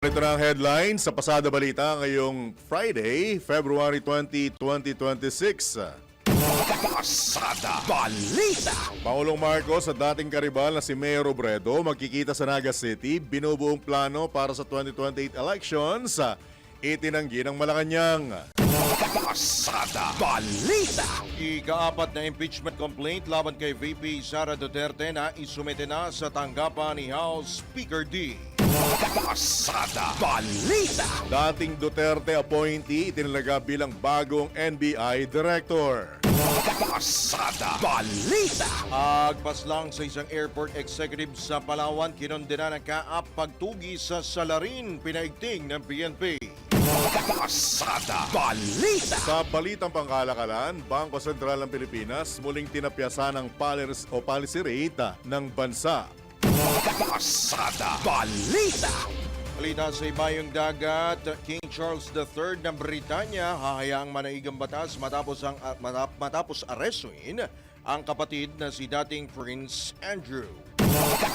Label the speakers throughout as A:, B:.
A: Ito na ang headline sa Pasada Balita ngayong Friday, February 20, 2026.
B: Pasada Balita.
A: Pangulong Marcos at dating karibal na si Mayor Robredo magkikita sa Naga City. Binubuong plano para sa 2028 elections. Itinanggi ng Malacanang.
B: Pasada Balita.
C: Ika-apat na impeachment complaint laban kay VP Sara Duterte na isumite na sa tanggapan ni House Speaker D.
B: Pasada Balita.
A: Dating Duterte appointee itinalaga bilang bagong NBI Director.
B: Pasada Balita.
C: Agpas lang sa isang airport executive sa Palawan, kinondena ng kaap pagtugi sa salarin pinaigting ng PNP.
B: Pasada Balita.
A: Sa balitang pangkalakalan, Bangko Sentral ng Pilipinas muling tinapyasan ang policy rate ng bansa.
B: Pasada Balita.
C: Balita sa ibayong dagat, King Charles III ng Britanya hahayaang manaigang batas matapos arestuin ang kapatid na si dating Prince Andrew.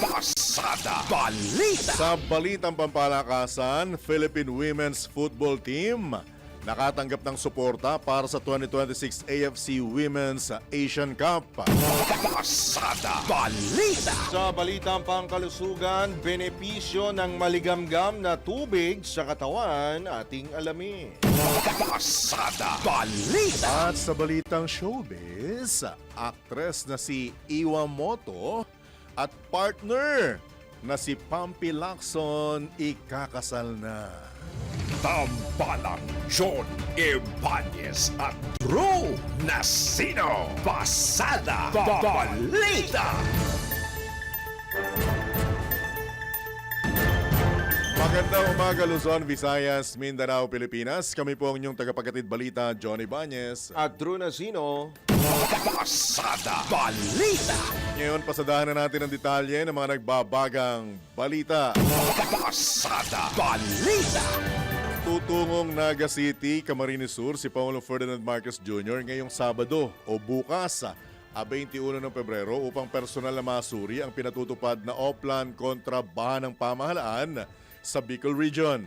B: Pasada Balita.
A: Sa balitang pampalakasan, Philippine Women's Football Team nakatanggap ng suporta para sa 2026 AFC Women's Asian Cup.
B: Pasada Balita.
C: Sa balitang pangkalusugan, benepisyo ng maligamgam na tubig sa katawan ating alamin.
B: Pasada Balita.
A: At sa balitang showbiz, actress na si Iwa Moto at partner na si Pampi Lacson ikakasal na.
B: Tambalang John Ibanez at Drew Nasino. Pasada Balita.
A: Magandang umaga Luzon, Visayas, Mindanao, Pilipinas. Kami po ang inyong tagapaghatid balita, John Ibanez.
C: At Drew Nasino.
B: Pasada Balita.
A: Ngayon, pasadahan na natin ang detalye ng mga nagbabagang balita.
B: Pasada Balita.
A: Tutungong Naga City, Camarines Sur, si Pangulong Ferdinand Marcos Jr. ngayong Sabado o bukas, 21 ng Pebrero upang personal na masuri ang pinatutupad na O-Plan kontra baha ng pamahalaan sa Bicol Region.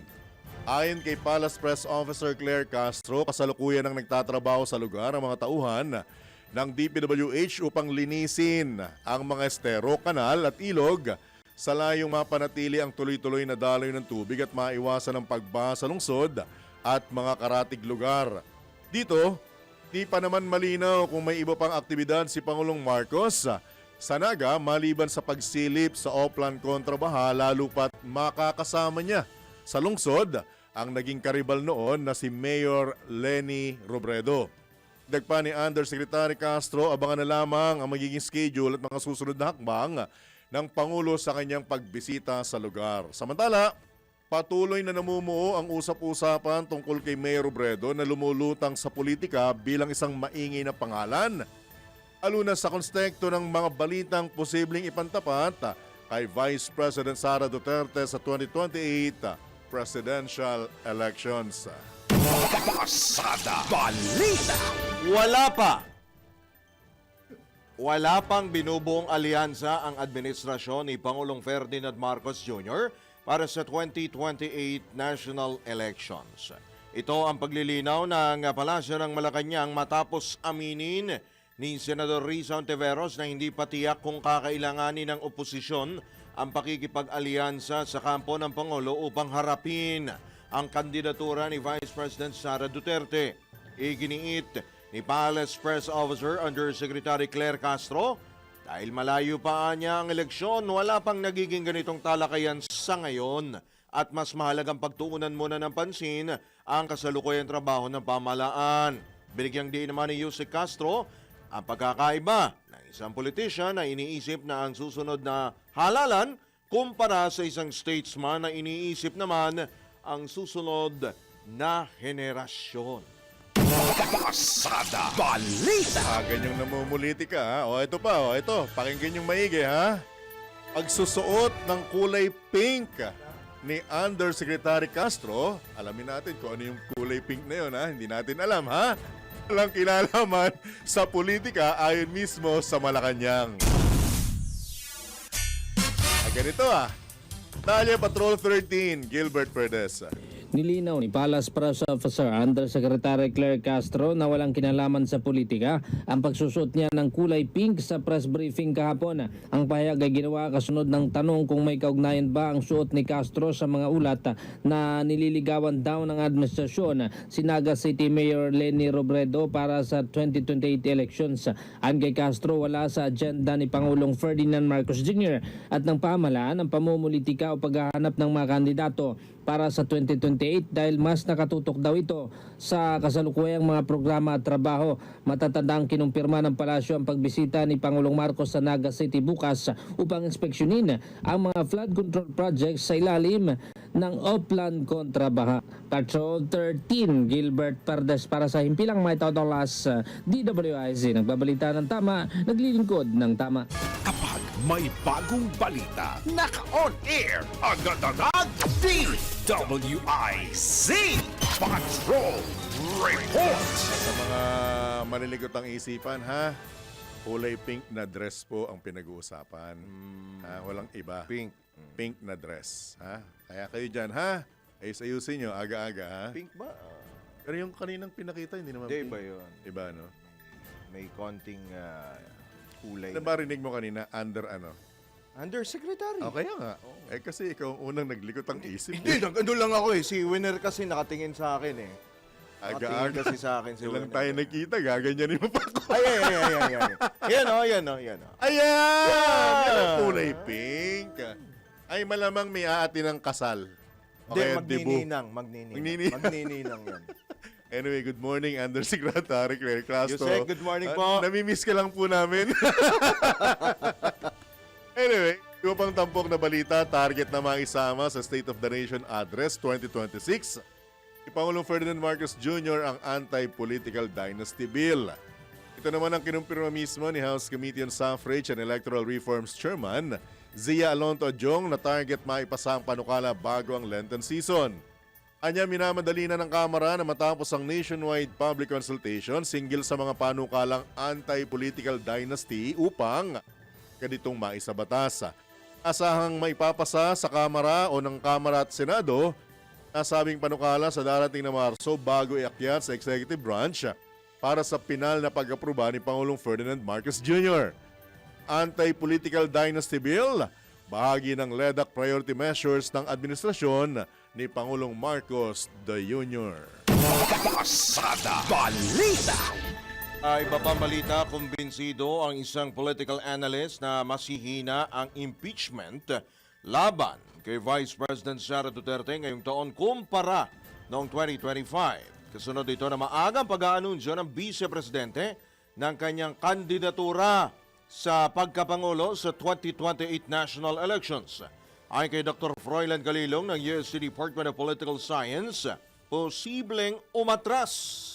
A: Ayon kay Palace Press Officer Claire Castro, kasalukuyan ang nagtatrabaho sa lugar ang mga tauhan ng DPWH upang linisin ang mga estero, kanal at ilog sa layong mapanatili ang tuloy-tuloy na daloy ng tubig at maiwasan ang pagbaha sa lungsod at mga karatig lugar. Dito, di pa naman malinaw kung may iba pang aktibidad si Pangulong Marcos sa Naga maliban sa pagsilip sa O-Plan kontra baha, lalo pat makakasama niya sa lungsod ang naging karibal noon na si Mayor Leni Robredo. Dagpa ni Undersecretary Castro, abangan na lamang ang magiging schedule at mga susunod na hakbang ng Pangulo sa kanyang pagbisita sa lugar. Samantala, patuloy na namumuo ang usap-usapan tungkol kay Mayor Robredo na lumulutang sa politika bilang isang maingay na pangalan. Aluna sa konstekto ng mga balitang posibleng ipantapat kay Vice President Sara Duterte sa 2028 presidential elections.
B: Pasada Balita.
C: Wala pang binubuong alyansa ang administrasyon ni Pangulong Ferdinand Marcos Jr. para sa 2028 national elections. Ito ang paglilinaw ng Palasyo ng Malacanang matapos aminin ni Senador Risa Ontiveros na hindi pa tiyak kung kakailanganin ng oposisyon ang pakikipag-alyansa sa kampo ng Pangulo upang harapin ang kandidatura ni Vice President Sara Duterte. Iginiit ni Palace Press Officer Undersecretary Claire Castro, dahil malayo pa niya ang eleksyon, wala pang nagiging ganitong talakayan sa ngayon at mas mahalagang pagtuunan muna ng pansin ang kasalukuyang trabaho ng pamahalaan. Binigyang diin naman ni Yusek Castro ang pagkakaiba ng isang politician na iniisip na ang susunod na halalan kumpara sa isang statesman na iniisip naman ang susunod na henerasyon.
B: Pasada Balita.
A: Ganyang namumuliti ka ha. O ito pa, ito. Pakinggan yung maigi ha. Pagsusuot ng kulay pink ni Undersecretary Castro, alamin natin kung ano yung kulay pink na yun ha. Hindi natin alam ha. Walang kinalaman sa politika ayon mismo sa Malacanang. Ganito Talya Patrol 13, Gilbert Perdes.
D: Nilinaw ni Palace Press Officer Undersecretary Claire Castro na walang kinalaman sa politika ang pagsusuot niya ng kulay pink sa press briefing kahapon. Ang pahayag ay ginawa kasunod ng tanong kung may kaugnayan ba ang suot ni Castro sa mga ulat na nililigawan daw ng administrasyon si Naga City Mayor Leni Robredo para sa 2028 elections. Ayon kay Castro, wala sa agenda ni Pangulong Ferdinand Marcos Jr. at ng pamahalaan ang pamumulitika o paghahanap ng mga kandidato para sa 2028 dahil mas nakatutok daw ito sa kasalukuyang mga programa at trabaho. Matatandang kinumpirma ng palasyo ang pagbisita ni Pangulong Marcos sa Naga City bukas upang inspeksyonin ang mga flood control projects sa ilalim ng Oplan kontra Baha. Patrol 13, Gilbert Perdes para sa Himpilang May Todolas, DWIZ. Nagbabalita ng tama, naglilingkod ng tama.
B: Kapag may bagong balita, naka-on air, agad-agad, DWIZ Patrol Report.
A: Sa mga maliligot ang isipan, ha? Kulay pink na dress po ang pinag-uusapan. Walang iba.
C: Pink.
A: Pink na dress. Ha? Kaya kayo dyan, ha? Ayusin nyo, aga-aga, ha?
C: Pink ba?
A: Pero yung kaninang pinakita, hindi naman
C: Hindi
A: pink.
C: ba yun?
A: Iba, no?
C: May konting kulay.
A: Ano ba rinig mo kanina? Under ano?
C: Undersecretary.
A: Kaya nga. Eh kasi ikaw ang unang naglikot ang isip.
C: Hindi, nag-ano lang ako eh. Si Winner kasi nakatingin sa akin eh. Nakatingin
A: Aga-aga.
C: kasi sa akin si
A: Ilang
C: Winner.
A: tayo nakita, gaganyanin mo pa ako.
C: Ay. Yan o.
A: Ayan! Yan ang kulay pink. Ay, malamang may aati ng kasal. O
C: Hindi,
A: kaya debut.
C: magnininang yan.
A: Anyway, good morning, Undersecretary Claire Castro.
C: Yusek, good morning po.
A: Namimiss ka lang po namin. Anyway, iba pang tampok na balita, target na maisama sa State of the Nation Address 2026. Si Pangulong Ferdinand Marcos Jr. ang Anti-Political Dynasty Bill. Ito naman ang kinumpirma mismo ni House Committee on Suffrage and Electoral Reforms Chairman Zia Alonto Adjong na target maipasa ang panukala bago ang Lenten season. Anya minamadali na ng Kamara na matapos ang nationwide public consultation singgil sa mga panukalang anti-political dynasty upang ganitong maisabatas. Asahang maipapasa sa Kamara o ng Kamara at Senado nasabing panukala sa darating na Marso bago iakyat sa executive branch para sa pinal na pag-aproba ni Pangulong Ferdinand Marcos Jr. Anti-Political Dynasty Bill, bahagi ng LEDAC priority measures ng administrasyon ni Pangulong Marcos Jr.
B: Pasada Balita.
C: Iba pang balita, kumbinsido ang isang political analyst na masihina ang impeachment laban kay Vice President Sara Duterte ngayong taon kumpara noong 2025. Kasunod ito na maagang pag-aanunsyo ng Vice Presidente ng kanyang kandidatura sa pagkapangulo sa 2028 national elections. Ayon kay Dr. Froilan Galilong ng UST Department of Political Science, posibleng umatras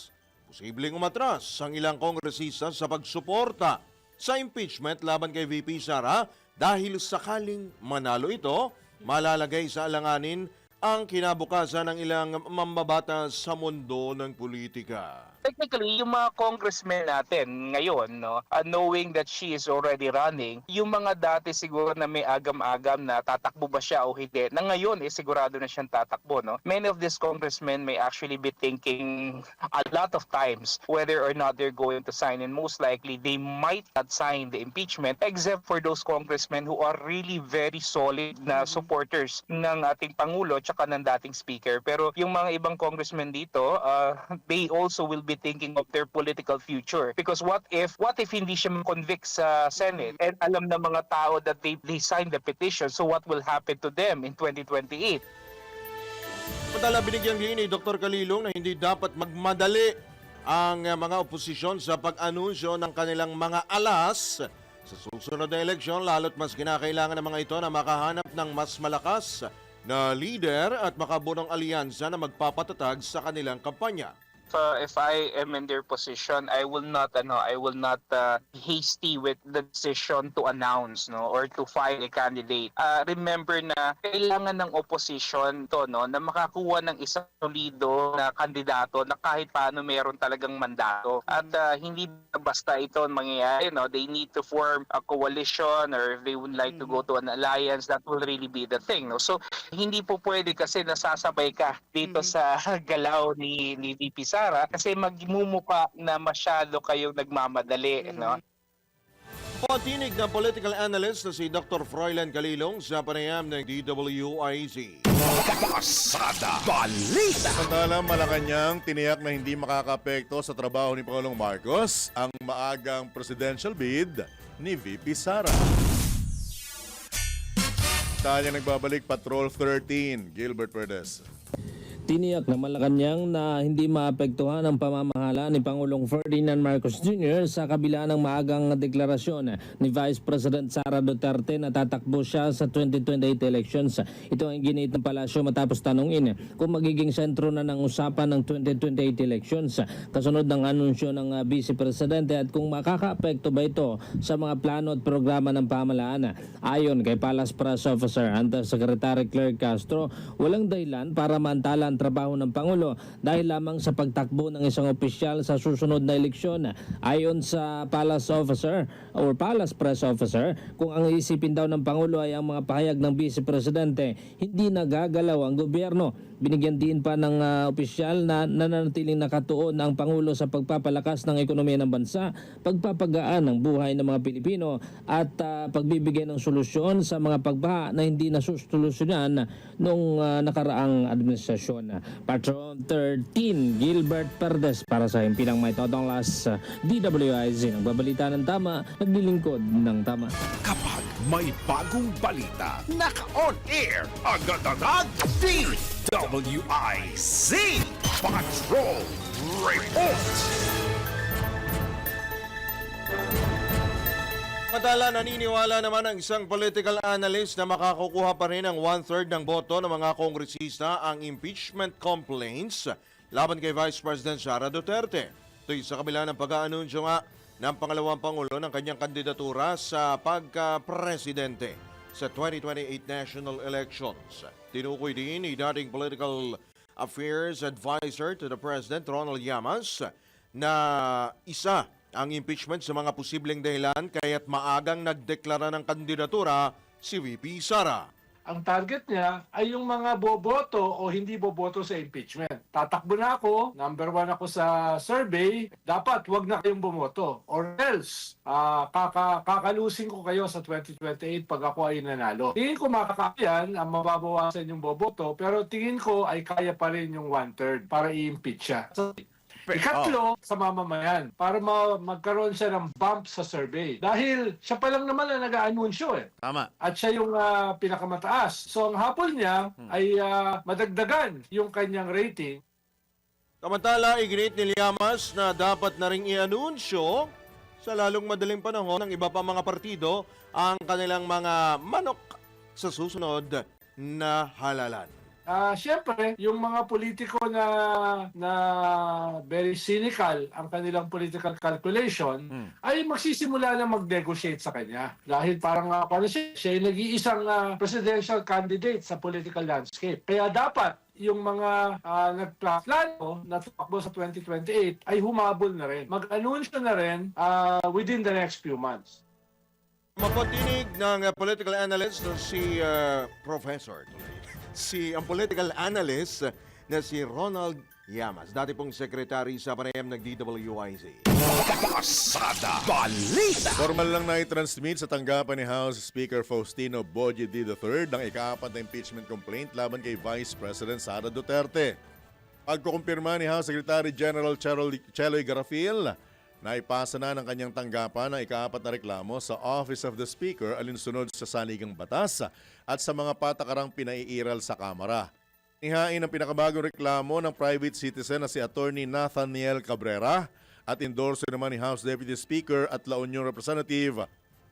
C: ang ilang kongresista sa pagsuporta sa impeachment laban kay VP Sara dahil sakaling manalo ito, malalagay sa alanganin ang kinabukasan ng ilang mambabatas sa mundo ng politika.
E: Technically, yung mga congressmen natin ngayon, knowing that she is already running, yung mga dati siguro na may agam-agam na tatakbo ba siya o hindi, na ngayon sigurado na siyang tatakbo. No? Many of these congressmen may actually be thinking a lot of times whether or not they're going to sign, and most likely they might not sign the impeachment except for those congressmen who are really very solid na supporters ng ating Pangulo tsaka ng dating Speaker. Pero yung mga ibang congressmen dito, they also will be thinking of their political future, because what if hindi siya ma-convict sa Senate and alam ng mga tao that they signed the petition, so what will happen to them in 2028?
C: Samantala, binigyang diin ni Dr. Galilong na hindi dapat magmadali ang mga oposisyon sa pag-anunsyo ng kanilang mga alas sa susunod na eleksyon, lalo't mas kinakailangan ng mga ito na makahanap ng mas malakas na leader at makabunong alyansa na magpapatatag sa kanilang kampanya.
E: if I am in their position, I will not hasty with the decision to announce or to file a candidate. Remember na kailangan ng opposition to na makakuha ng isang solido na kandidato na kahit paano meron talagang mandato. At hindi basta ito mangyayari, they need to form a coalition, or if they would like to go to an alliance, that will really be the thing. So hindi po pwede kasi nasasabay ka dito sa galaw ni VP Sara kasi magmumuka na masyado kayong nagmamadali.
C: Patinig ng political analyst na si Dr. Froilan Calilong sa panayam ng DWIZ.
B: Pasada Balita.
A: Samantala, Malacanang tiniyak na hindi makakaapekto sa trabaho ni Pangulong Marcos ang maagang presidential bid ni VP Sara. Tanya nagbabalik Patrol 13, Gilbert Perez.
D: Tiniyak na Malacanang na hindi maapektuhan ang pamamahala ni Pangulong Ferdinand Marcos Jr. sa kabila ng maagang deklarasyon ni Vice President Sara Duterte na tatakbo siya sa 2028 elections. Ito ang ginit ng palasyo matapos tanungin kung magiging sentro na ng usapan ng 2028 elections kasunod ng anunsyo ng Vice Presidente at kung makakaapekto ba ito sa mga plano at programa ng pamahalaan. Ayon kay Palace Press Officer Undersecretary Claire Castro, walang dahilan para mantala ang trabaho ng Pangulo dahil lamang sa pagtakbo ng isang opisyal sa susunod na eleksyon. Ayon sa Palace Officer or Palace Press Officer, kung ang isipin daw ng Pangulo ay ang mga pahayag ng Vice Presidente, hindi nagagalaw ang gobyerno. Binigyan din pa ng opisyal na nananatiling nakatuon ang Pangulo sa pagpapalakas ng ekonomiya ng bansa, pagpapagaan ng buhay ng mga Pilipino at pagbibigay ng solusyon sa mga pagbaha na hindi nasusolusyonan noong nakaraang administrasyon. Patrol 13, Gilbert Perez para sa Himpilang May Todong Las DWIZ. Nagbabalita ng tama, naglilingkod ng tama.
B: Kapag may bagong balita, naka-on air, agad-agad, DWIZ Patrol Report.
C: Madala, naniniwala naman ang isang political analyst na makakukuha pa rin ang 1/3 ng boto ng mga kongresista ang impeachment complaints laban kay Vice President Sara Duterte. Ito'y sa kabila ng pag-aanunsyo nga ng pangalawang Pangulo ng kanyang kandidatura sa pagka-presidente sa 2028 national elections. Tinukoy din ni dating Political Affairs Advisor to the President Ronald Llamas na isa ang impeachment sa mga posibleng dahilan kaya't maagang nagdeklara ng kandidatura si VP Sara.
F: Ang target niya ay yung mga boboto o hindi boboto sa impeachment. Tatakbo na ako, number 1 ako sa survey, dapat wag na kayong bumoto. Or else, kakalusin ko kayo sa 2028 pag ako ay nanalo. Tingin ko makakayan ang mababawasan yung boboto, pero tingin ko ay kaya pa rin yung 1/3 para i-impeach siya. Ikatlo, sa mamamayan, para magkaroon siya ng bump sa survey. Dahil siya pa lang naman ang nag-aanunsyo
C: Tama.
F: At siya yung pinakamataas. So ang habol niya ay madagdagan yung kanyang rating.
C: Samantala, iginit ni Llamas na dapat na ring i-anunsyo sa lalong madaling panahon ng iba pa mga partido ang kanilang mga manok sa susunod na halalan.
F: Siyempre, yung mga politiko na very cynical ang kanilang political calculation ay magsisimula na mag-negotiate sa kanya. Dahil parang siya yung nag-iisang presidential candidate sa political landscape. Kaya dapat yung mga nagplano na tumakbo sa 2028 ay humabol na rin. Mag-anunsyo na rin within the next few months.
C: Mapatinig ng political analyst na si ang political analyst na si Ronald Llamas, dati pong sekretary sa panayam ng DWIZ.
B: Pasada Balita.
A: Formal lang na i-transmit sa tanggapan ni House Speaker Faustino Bogie III ang ika-4 na impeachment complaint laban kay Vice President Sara Duterte. Pagkukumpirma ni House Secretary General Cheloy Garafil na ipasa na ng kanyang tanggapan ang ika-4 na reklamo sa Office of the Speaker alinsunod sa saligang batas at sa mga patakarang pinaiiral sa Kamara. Ihain ang pinakabagong reklamo ng private citizen na si Attorney Nathaniel Cabrera at endorso naman ni House Deputy Speaker at La Union Representative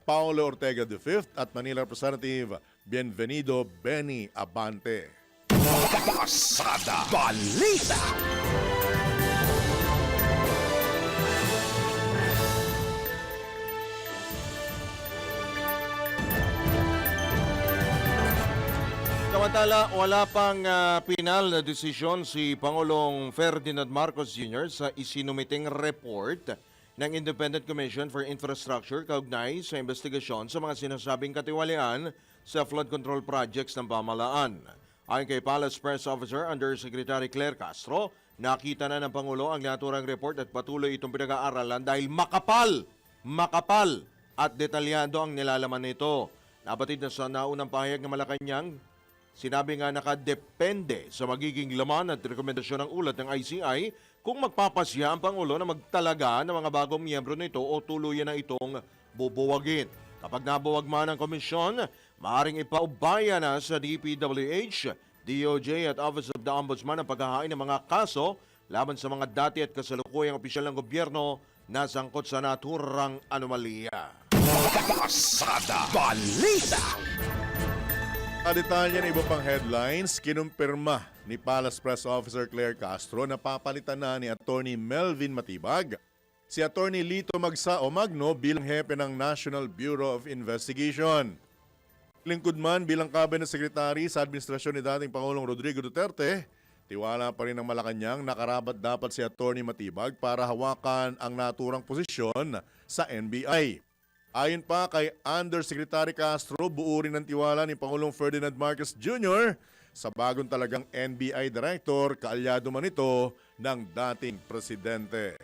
A: Paulo Ortega V at Manila Representative Bienvenido Benny Abante.
B: Pasada Balita.
C: Samantala, wala pang pinal na desisyon si Pangulong Ferdinand Marcos Jr. sa isinumiting report ng Independent Commission for Infrastructure kaugnay sa investigasyon sa mga sinasabing katiwalian sa flood control projects ng pamahalaan. Ayon kay Palace Press Officer Undersecretary Claire Castro, nakita na ng Pangulo ang naturang report at patuloy itong pinag-aaralan dahil makapal at detalyado ang nilalaman nito. Nabatid na sa naunang pahayag ng Malacanang, sinabi nga nakadepende sa magiging laman at rekomendasyon ng ulat ng ICI kung magpapasya ang Pangulo na magtalaga ng mga bagong miyembro nito o tuluyan na itong bubuwagin. Kapag nabuwag man ang komisyon, maaaring ipaubaya na sa DPWH, DOJ at Office of the Ombudsman ang paghahain ng mga kaso laban sa mga dati at kasalukuyang opisyal ng gobyerno na sangkot sa naturang anomalya.
B: Pasada Balita.
A: Detalye ng iba pang headlines, kinumpirma ni Palace Press Officer Claire Castro na papalitan na ni Attorney Melvin Matibag si Attorney Lito Magsa o Magno bilang hepe ng National Bureau of Investigation. Lingkod man bilang Cabinet Secretary sa administrasyon ni dating Pangulong Rodrigo Duterte, tiwala pa rin ng Malacanang na karapat dapat si Attorney Matibag para hawakan ang naturang posisyon sa NBI. Ayon pa kay Undersecretary Castro, buo rin ng tiwala ni Pangulong Ferdinand Marcos Jr. sa bagong talagang NBI Director, kaalyado man ito ng dating presidente.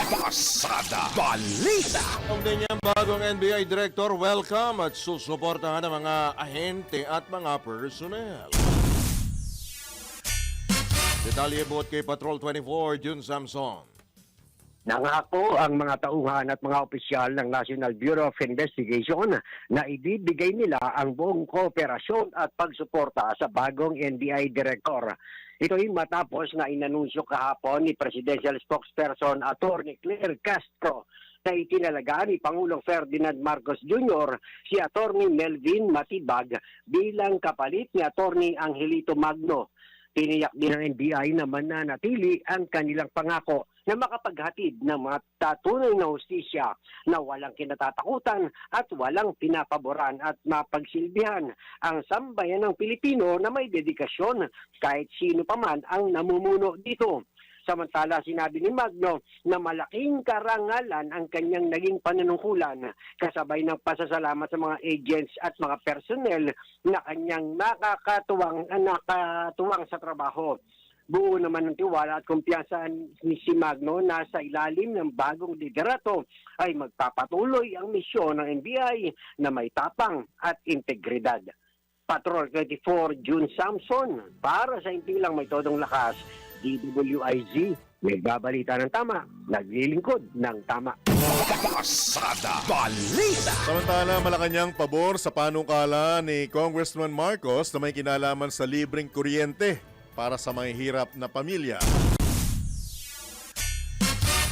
B: Pasada Balita.
C: Ang ganyang bagong NBI Director, welcome at susuportahan ng mga ahente at mga personnel. Detalye buot kay Patrol 24, June Samson.
G: Nangako ang mga tauhan at mga opisyal ng National Bureau of Investigation na ibibigay nila ang buong kooperasyon at pagsuporta sa bagong NBI Director. Ito ay matapos na inanunsyo kahapon ni Presidential Spokesperson Attorney Claire Castro na itinalaga ni Pangulong Ferdinand Marcos Jr. si Attorney Melvin Matibag bilang kapalit ni Attorney Angelito Magno. Tiniyak din ng NBI na mananatili ang kanilang pangako na makapaghatid ng mga tatunay na hustisya na walang kinatatakutan at walang pinapaboran at mapagsilbihan ang sambayan ng Pilipino na may dedikasyon kahit sino pa man ang namumuno dito. Samantala, sinabi ni Magno na malaking karangalan ang kanyang naging panunungkulan kasabay ng pasasalamat sa mga agents at mga personnel na kanyang nakatuwang sa trabaho. Buo naman ng tiwala at kumpiyansa ni si Magno na sa ilalim ng bagong liderato ay magpapatuloy ang misyon ng NBI na may tapang at integridad. Patrol 24, June Samson, para sa impilang may todong lakas, DWIZ, may babalita ng tama, naglilingkod ng tama.
B: Pasada Balita.
A: Samantala, Malacanang pabor sa panukala ni Congressman Marcos na may kinalaman sa libreng kuryente para sa mahihirap na pamilya.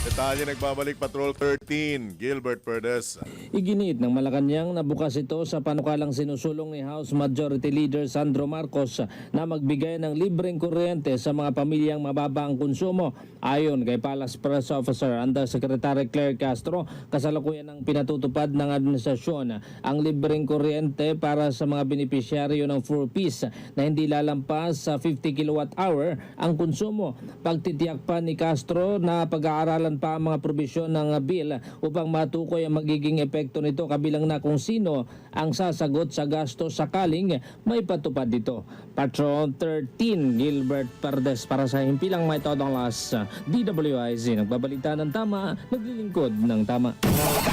A: Detalye nagbabalik Patrol 13, Gilbert Perdes.
D: Iginiit ng Malacanang na bukas ito sa panukalang sinusulong ni House Majority Leader Sandro Marcos na magbigay ng libreng kuryente sa mga pamilyang mababa ang konsumo. Ayon kay Palace Press Officer Undersecretary Claire Castro, kasalukuyan ng pinatutupad ng administrasyon ang libreng kuryente para sa mga benepisyaryo ng 4-piece na hindi lalampas sa 50 kilowatt-hour ang konsumo. Pagtitiyak pa ni Castro na pag-aaralan pa ang mga probisyon ng bill upang matukoy ang magiging epekto nito kabilang na kung sino ang sasagot sa gasto sakaling may patupad dito. Patrol 13, Gilbert Perdes para sa himpilang may todong las. DWIZ, nagbabalita ng tama, naglilingkod ng tama.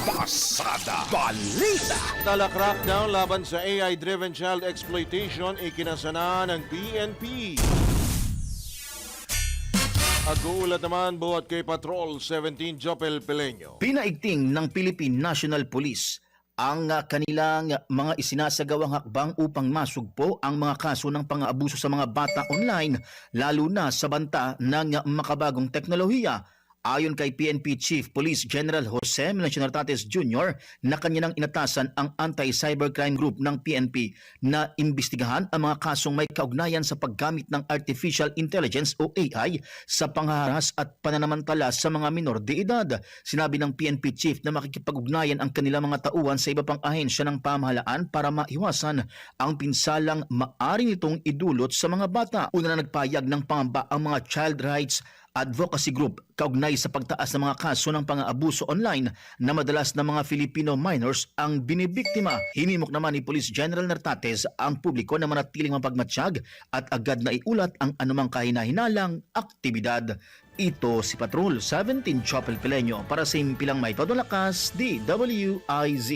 B: Pasada Balita.
C: Tala crackdown laban sa AI-driven child exploitation ikinasana ng PNP.Ag-uulat naman buhat kay Patrol 17, Jopel Peleño.
H: Pinaigting ng Philippine National Police ang kanilang mga isinasagawang hakbang upang masugpo ang mga kaso ng pang-aabuso sa mga bata online, lalo na sa banta ng makabagong teknolohiya. Ayon kay PNP Chief Police General Jose Melancio Nartates Jr. na kanya nang inatasan ang Anti-Cybercrime Group ng PNP na imbestigahan ang mga kasong may kaugnayan sa paggamit ng Artificial Intelligence o AI sa pangharas at pananamantala sa mga minor de edad. Sinabi ng PNP Chief na makikipag-ugnayan ang kanilang mga tauhan sa iba pang ahensya ng pamahalaan para maiwasan ang pinsalang maaring itong idulot sa mga bata. Una na nagpayag ng pangamba ang mga child rights advocacy group kaugnay sa pagtaas ng mga kaso ng pang-aabuso online na madalas na mga Filipino minors ang binibiktima. Hinimok naman ni Police General Nartates ang publiko na manatiling mapagmatsyag at agad na iulat ang anumang kahina-hinalang aktibidad. Ito si Patrol 17 Chopel Pileño para sa Impilang May Todo Lakas, DWIZ.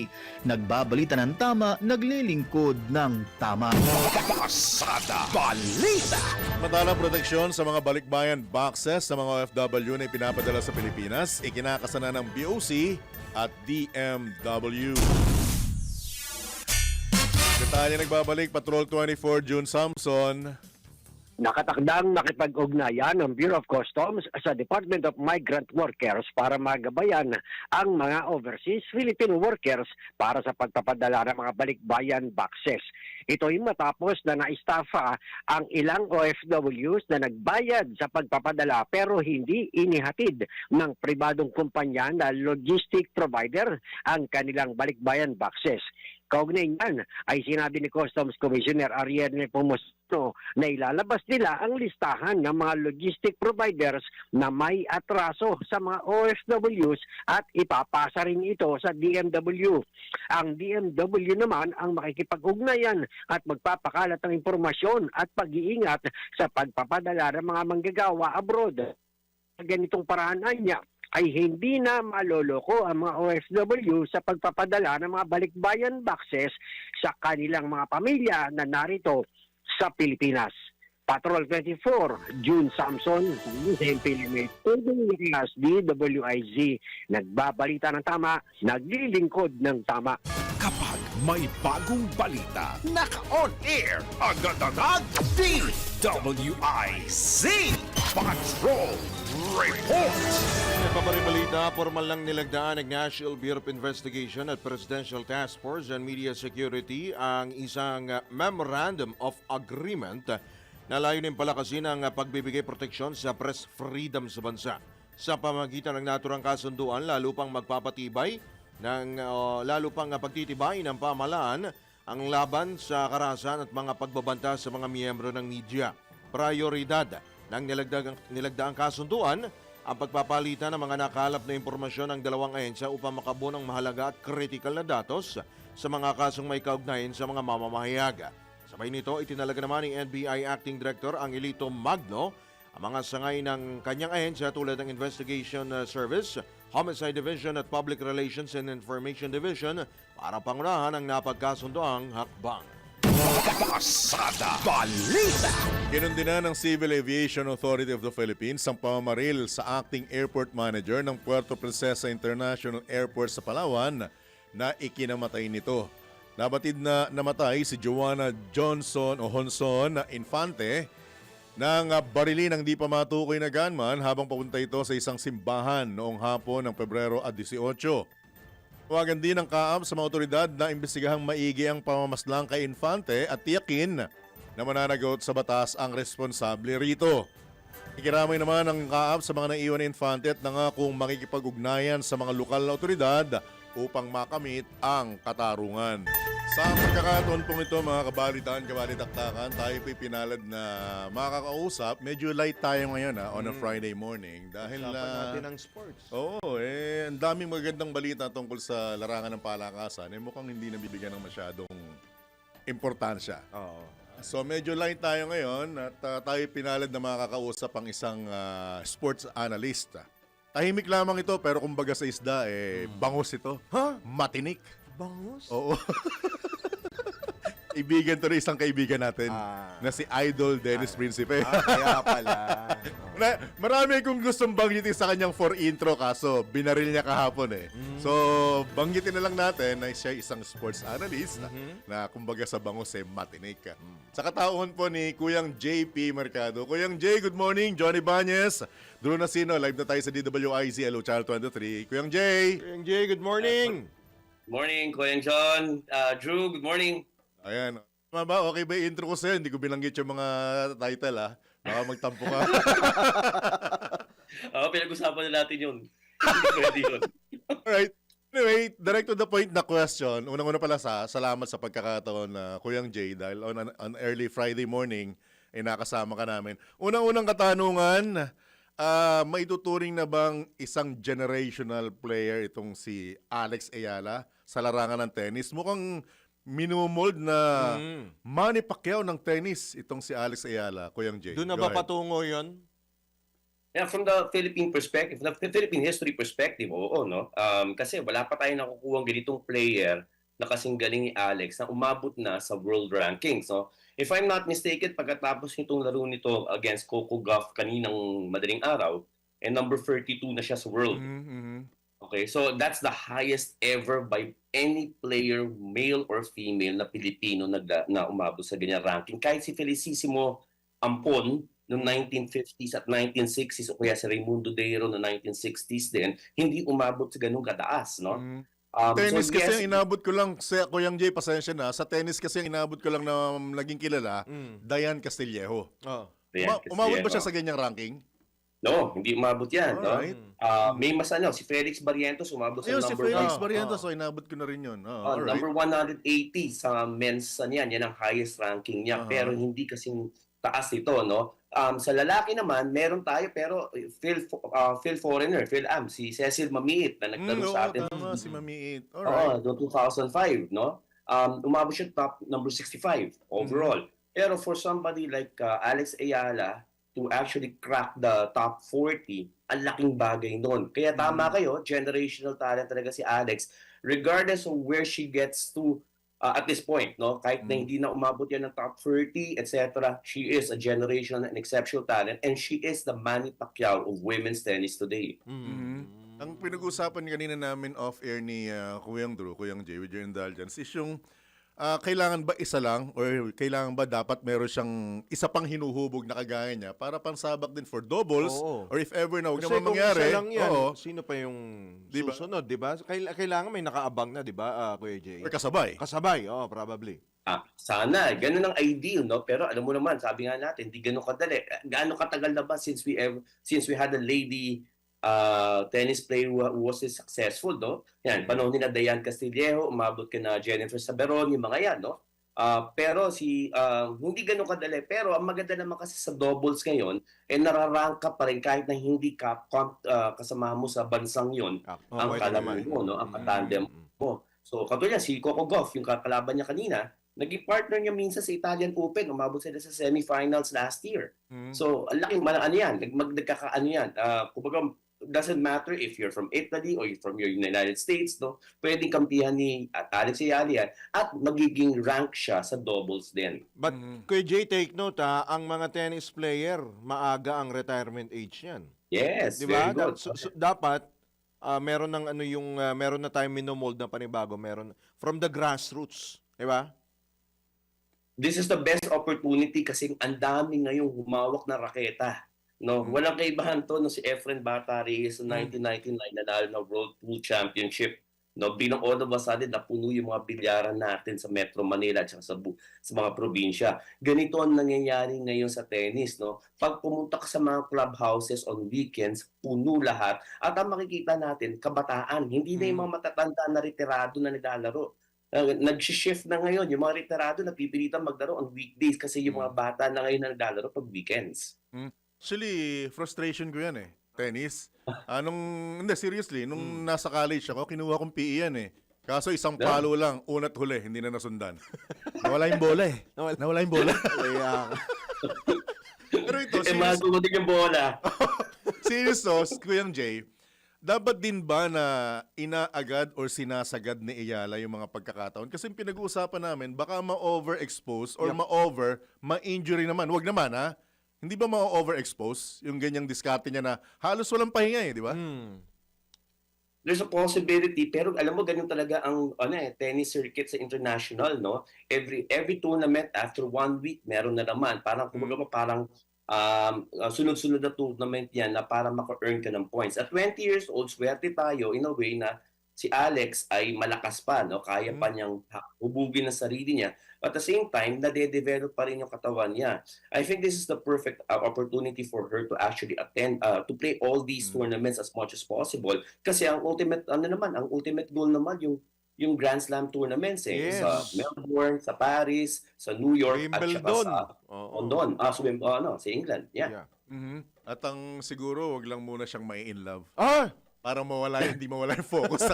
H: Nagbabalita ng tama, naglilingkod ng tama.
B: Pasada Balita.
A: Matalang proteksyon sa mga balikbayan boxes sa mga OFW na ipinapadala sa Pilipinas, ikinakasana ng BOC at DMW. Detalye nagbabalik, Patrol 24 June Samson.
G: Nakatakdang makipag-ugnayan ng Bureau of Customs sa Department of Migrant Workers para magabayan ang mga overseas Filipino workers para sa pagpapadala ng mga balikbayan boxes. Ito ay matapos na naistafa ang ilang OFWs na nagbayad sa pagpapadala pero hindi inihatid ng pribadong kumpanya na logistic provider ang kanilang balikbayan boxes. Kaugnay niyan ay sinabi ni Customs Commissioner Ariel Nepomuceno na ilalabas nila ang listahan ng mga logistic providers na may atraso sa mga OFWs at ipapasa rin ito sa DMW. Ang DMW naman ang makikipag-ugnayan at magpapakalat ng impormasyon at pag-iingat sa pagpapadala ng mga manggagawa abroad. Ganitong paraan niya ay hindi na maloloko ang mga OFW sa pagpapadala ng mga balikbayan boxes sa kanilang mga pamilya na narito sa Pilipinas. Patrol 24, June Samson, DWIZ, nagbabalita ng tama, naglilingkod ng tama.
B: Kapag may bagong balita, naka-on air, agad-agad, DWIZ Patrol Report.
C: Balita, formal lang nilagdaan ng National Bureau of Investigation at Presidential Task Force on Media Security ang isang Memorandum of Agreement na layunin palakasin ang pagbibigay proteksyon sa press freedom sa bansa. Sa pamagitan ng naturang kasunduan, lalo pang pagtitibay ng pamahalaan ang laban sa karahasan at mga pagbabanta sa mga miyembro ng media. Prioridad ng nilagdaang kasunduan ang pagpapalitan ng mga nakalap na impormasyon ng dalawang ahensya upang makabuo ng mahalaga at critical na datos sa mga kasong may kaugnayan sa mga mamamahayag. Sabay nito, itinalaga naman ni NBI Acting Director Angelito Magno ang mga sangay ng kanyang ahensya tulad ng Investigation Service, Homicide Division at Public Relations and Information Division para pangunahan ang napagkasundoang hakbang.
B: Pasada Balita.
A: Kinundina ng Civil Aviation Authority of the Philippines ang pamamaril sa acting airport manager ng Puerto Princesa International Airport sa Palawan na ikinamatay nito. Nabatid na namatay si Joanna Johnson o Honson Infante ng barili ng di pa matukoy na gunman habang papunta ito sa isang simbahan noong hapon ng Pebrero 18. Tawagan din ng kaab sa mga otoridad na imbestigahang maigi ang pamamaslang kay Infante at tiyakin na mananagot sa batas ang responsable rito. Ikiramay naman ng kaab sa mga naiwan ni Infante at nangakong makikipag-ugnayan sa mga lokal na otoridad upang makamit ang katarungan. Sa pagkakataon pong ito mga kabalitaan-kabalitaktakan, tayo po'y pinalad na makakausap. Medyo light tayo ngayon on a Friday morning. Dahil
C: natin ang sports.
A: Oo, ang daming magandang balita tungkol sa larangan ng palakasan. Mukhang hindi nabibigyan ng masyadong importansya.
C: Oo.
A: So medyo light tayo ngayon at tayo pinalad na makakausap ang isang sports analyst. Tahimik lamang ito pero kumbaga sa isda, bangus ito.
C: Ha?
A: Matinik.
C: Bangus?
A: Oo. Ibigan to rin isang kaibigan natin na si Idol Dennis Principe.
C: Kaya pala.
A: Marami akong gustong banggitin sa kanyang for intro kaso binaril niya kahapon eh. So, banggitin na lang natin na siya isang sports analyst na kumbaga sa bangos eh matinik. Sa katauhan po ni Kuyang JP Mercado. Kuyang J, good morning. Johnny Banyes. Dulo na sino. Live na tayo sa DWIZ Hello Channel 23. Kuyang J.
C: Kuyang Jay, good morning.
I: Morning, Kuya John. Drew, good morning.
A: Ayan. Tama ba? Okay ba yung intro ko sa'yo? Hindi ko binanggit yung mga title ah. Baka magtampo ka.
I: Pinag-usapan na natin yun. Hindi pwede yun.
A: Alright. Anyway, direct to the point na question. Unang-una pala salamat sa pagkakataon na Kuyang Jay dahil on early Friday morning ay nakasama ka namin. Unang-unang katanungan, maituturing na bang isang generational player itong si Alex Ayala sa larangan ng tennis? Mukhang minumold na Manny Pacquiao ng tennis itong si Alex Ayala, Kuyang Jay.
C: Doon na
A: Go
C: ba
A: ahead.
C: patungo yun?
I: Yeah, from the Philippine perspective, from the Philippine history perspective, oo, no? Kasi wala pa tayong nakukuha ganitong player na kasing galing ni Alex na umabot na sa world rankings. No? If I'm not mistaken, pagkatapos nitong laro nito against Coco Gauff kaninang madaling araw, number 32 na siya sa world. Okay, so that's the highest ever by any player, male or female, na Pilipino na umabot sa ganyan ranking. Kahit si Felicissimo Ampon noong 1950s at 1960s o kaya si Raimundo Deiro noong 1960s din, hindi umabot sa ganung kataas, no?
A: Tennis
I: so,
A: kasi
I: yes,
A: ang inabot ko lang, sa Kuyang Jay, pasensya na, sa tennis kasi ang inabot ko lang na naging kilala, Dayan Castillejo.
C: Oh.
I: Ayan,
A: Umabot ba
I: kasi,
A: siya sa ganyang ranking?
I: No, hindi umabot yan. No?
A: Alright.
I: May mas si Felix Barrientos umabot sa
A: Ayun, si
I: number
A: Felix
I: one.
A: Barrientos, so inabot ko na rin yun. Alright.
I: Number 180 sa men's yan ang highest ranking niya. Pero hindi kasing taas ito, no? Sa lalaki naman, meron tayo pero Phil Foreigner, Phil Am, si Cecil Mamiit na nagtalo sa atin.
A: Tama, si Mamiit. Alright.
I: Noong 2005, no? Umabot siya top number 65 overall. Pero for somebody like Alex Ayala to actually crack the top 40, ang laking bagay noon. Kaya tama kayo, generational talent talaga si Alex. Regardless of where she gets to at this point, no, kahit na hindi na umabot yan ng top 30, etc., she is a generational and exceptional talent, and she is the Manny Pacquiao of women's tennis today.
A: Ang pinag-usapan kanina namin off-air ni Kuyang Drew, Kuyang Jay, with your indulgence, is yung kailangan ba isa lang or kailangan ba dapat meron siyang isa pang hinuhubog na kagaya niya para pansabak din for doubles or if ever na huwag
C: Kasi
A: naman
C: kung
A: mangyari.
C: isa lang yan,
A: Oo,
C: sino pa yung
A: Diba?
C: susunod, di ba? Kailangan may nakaabang na, di ba, Kuya Jay?
A: or kasabay.
C: Kasabay, probably.
I: Sana, ganun ang ideal, no? Pero alam mo naman, sabi nga natin, di ganun kadali. Gaano katagal na ba since we had a lady tennis player who was successful, no? Yan, panahon ni na Dayan Castillejo, umabot ka na Jennifer Saberon, yung mga yan, no? Pero hindi ganun kadali. Pero ang maganda naman kasi sa doubles ngayon, nararank ka pa rin kahit na hindi ka kasama mo sa bansang yon ang kalaban mo, no? Ang katandem mo. So, katulad si Coco Gauff, yung kakalaban niya kanina, naging partner niya minsan sa Italian Open. Umabot sila sa semifinals last year. So, ang laking yan. Nagkakaano yan. Kumbaga, doesn't matter if you're from Italy or from your United States, no? Pwedeng kampihan ni Alex Ayala at magiging rank siya sa doubles din.
C: But, Kuya Jay, take note, ang mga tennis player, maaga ang retirement age yan.
I: Yes,
C: Di ba?
I: very good.
C: Dapat, meron ng meron na tayong minomold na panibago, meron from the grassroots, di ba?
I: This is the best opportunity kasi ang dami ngayong humawak na raketa. No, walang kaibahan to no si Efren Bata Reyes noong 1999 nanalo ng World Pool Championship. No, bilang all of a sudden napuno yung mga bilyaran natin sa Metro Manila at sa mga probinsya. Ganito ang nangyayari ngayon sa tennis, no. Pag pumunta ka sa mga clubhouses on weekends, puno lahat at ang makikita natin kabataan, hindi na yung mga matatanda na retirado na naglalaro. Nag-shift na ngayon yung mga retirado na pipilitan maglaro on weekdays kasi yung mga bata na ngayon na naglalaro pag weekends.
A: Actually, frustration ko yan eh. Tennis. Hindi, seriously, nung nasa college ako, kinuha kong PE yan eh. Kaso isang palo lang, una't huli, hindi na nasundan. Nawala yung bola eh. Nawala yung bola. Pero ito, serious,
I: Magugutin yung bola.
A: serious to, Kuyang Jay, dapat din ba na inaagad or sinasagad ni Ayala yung mga pagkakataon? Kasi pinag-uusapan namin, baka ma-overexpose or ma-injury naman. Wag naman ha. Hindi ba ma-overexpose yung ganyang diskarte niya na halos walang pahinga di ba?
I: There's a possibility, pero alam mo ganun talaga ang tennis circuit sa international, no? Every tournament after 1 week meron na naman. Parang kumbaga parang sunod-sunod na tournament yan na para maka-earn ka ng points. At 20 years old, swerte tayo in a way na si Alex ay malakas pa, no? Kaya pa niyang hubugin ang sarili niya. At the same time, nade-develop pa rin yung katawan niya. I think this is the perfect opportunity for her to actually attend, to play all these tournaments as much as possible. Kasi ang ultimate goal naman yung Grand Slam tournaments
C: Yes.
I: sa Melbourne, sa Paris, sa New York, at saka
C: Wimbledon.
I: sa London, sa England. Yeah.
A: Mhm. At ang siguro, wag lang muna siyang may in love.
C: Ah!
A: Para hindi mawala yung focus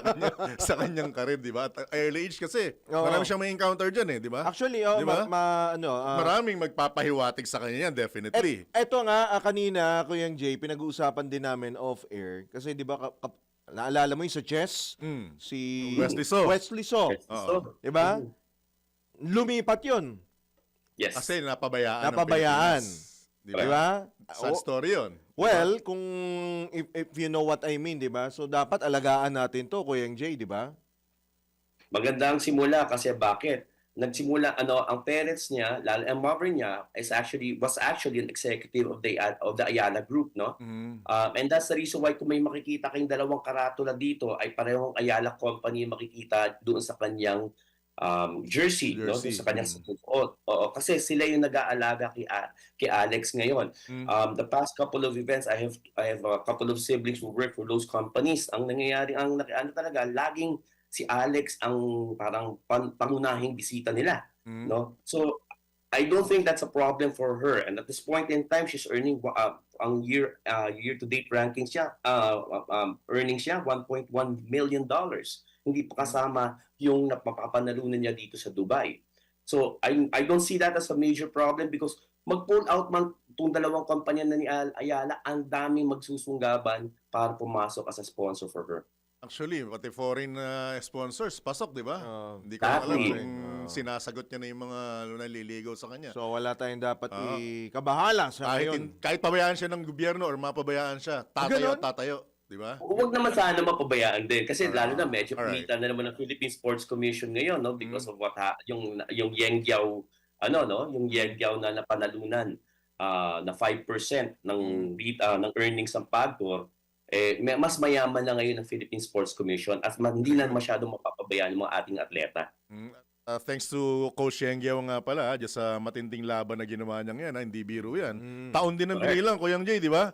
A: sa kanyang career, di ba? At early age kasi,
C: Oo.
A: marami siyang may encounter dyan di ba?
C: Actually,
A: Di ba?
C: Maraming
A: Maraming magpapahiwatig sa kanya yan, definitely.
C: Eto nga, kanina, Kuyang Jay, pinag-uusapan din namin off-air. Kasi di ba, naalala mo yung sa chess? Si
A: Wesley So.
C: Wesley So.
A: Oo.
C: Di ba? Lumipat yun.
I: Yes.
A: Kasi napabayaan. ng
C: Napabayaan.
A: Pilipinas. Di
C: Di ba?
A: Sad story yun.
C: Well, kung if you know what I mean, 'di ba? So dapat alagaan natin 'to, Kuyang Jay, 'di ba?
I: Maganda ang simula kasi bakit? Nagsimula ang parents niya, lalo ang mother niya was actually an executive of the Ayala Group, no? And that's the reason why kung may makikita kayong dalawang karatula dito ay parehong Ayala Company makikita doon sa kanyang jersey, no? Doon sa kanyang suot. Oo, kasi sila yung nag-aalaga kay Alex ngayon. The past couple of events, I have a couple of siblings who work for those companies. Ang nangyayari, talaga, laging si Alex ang parang pangunahing bisita nila, no? So I don't think that's a problem for her. And at this point in time, she's earning ang year-to-date rankings siya, earnings siya $1.1 million. Hindi pa kasama yung napapanalunan niya dito sa Dubai. So I don't see that as a major problem because mag-pull out man itong dalawang kumpanya na ni Ayala, ang daming magsusunggaban para pumasok as a sponsor for her.
A: Actually, pati foreign sponsors, pasok, di ba? Hindi ko alam
I: Exactly.
A: kung sinasagot niya na yung mga naliligaw sa kanya.
C: So wala tayong dapat ikabahala sa ngayon.
A: Kahit pabayaan siya ng gobyerno or mapabayaan siya,
C: Ganon?
A: tatayo, di ba?
I: Huwag naman sana mapabayaan din kasi lalo na medyo
A: Alright.
I: pilitan na naman ng Philippine Sports Commission ngayon, no, because of what yung Yengyaw yung Yengyaw na napanalunan na 5% ng earnings ng Pagcor, mas mayaman na ngayon ng Philippine Sports Commission at hindi na masyadong mapapabayaan yung mga ating atleta.
A: Thanks to Coach Yengyaw nga pala, dyan sa matinding laban na ginawa niya yan, hindi biro yan. Taon din ang binilang, Kuyang Jay, di ba?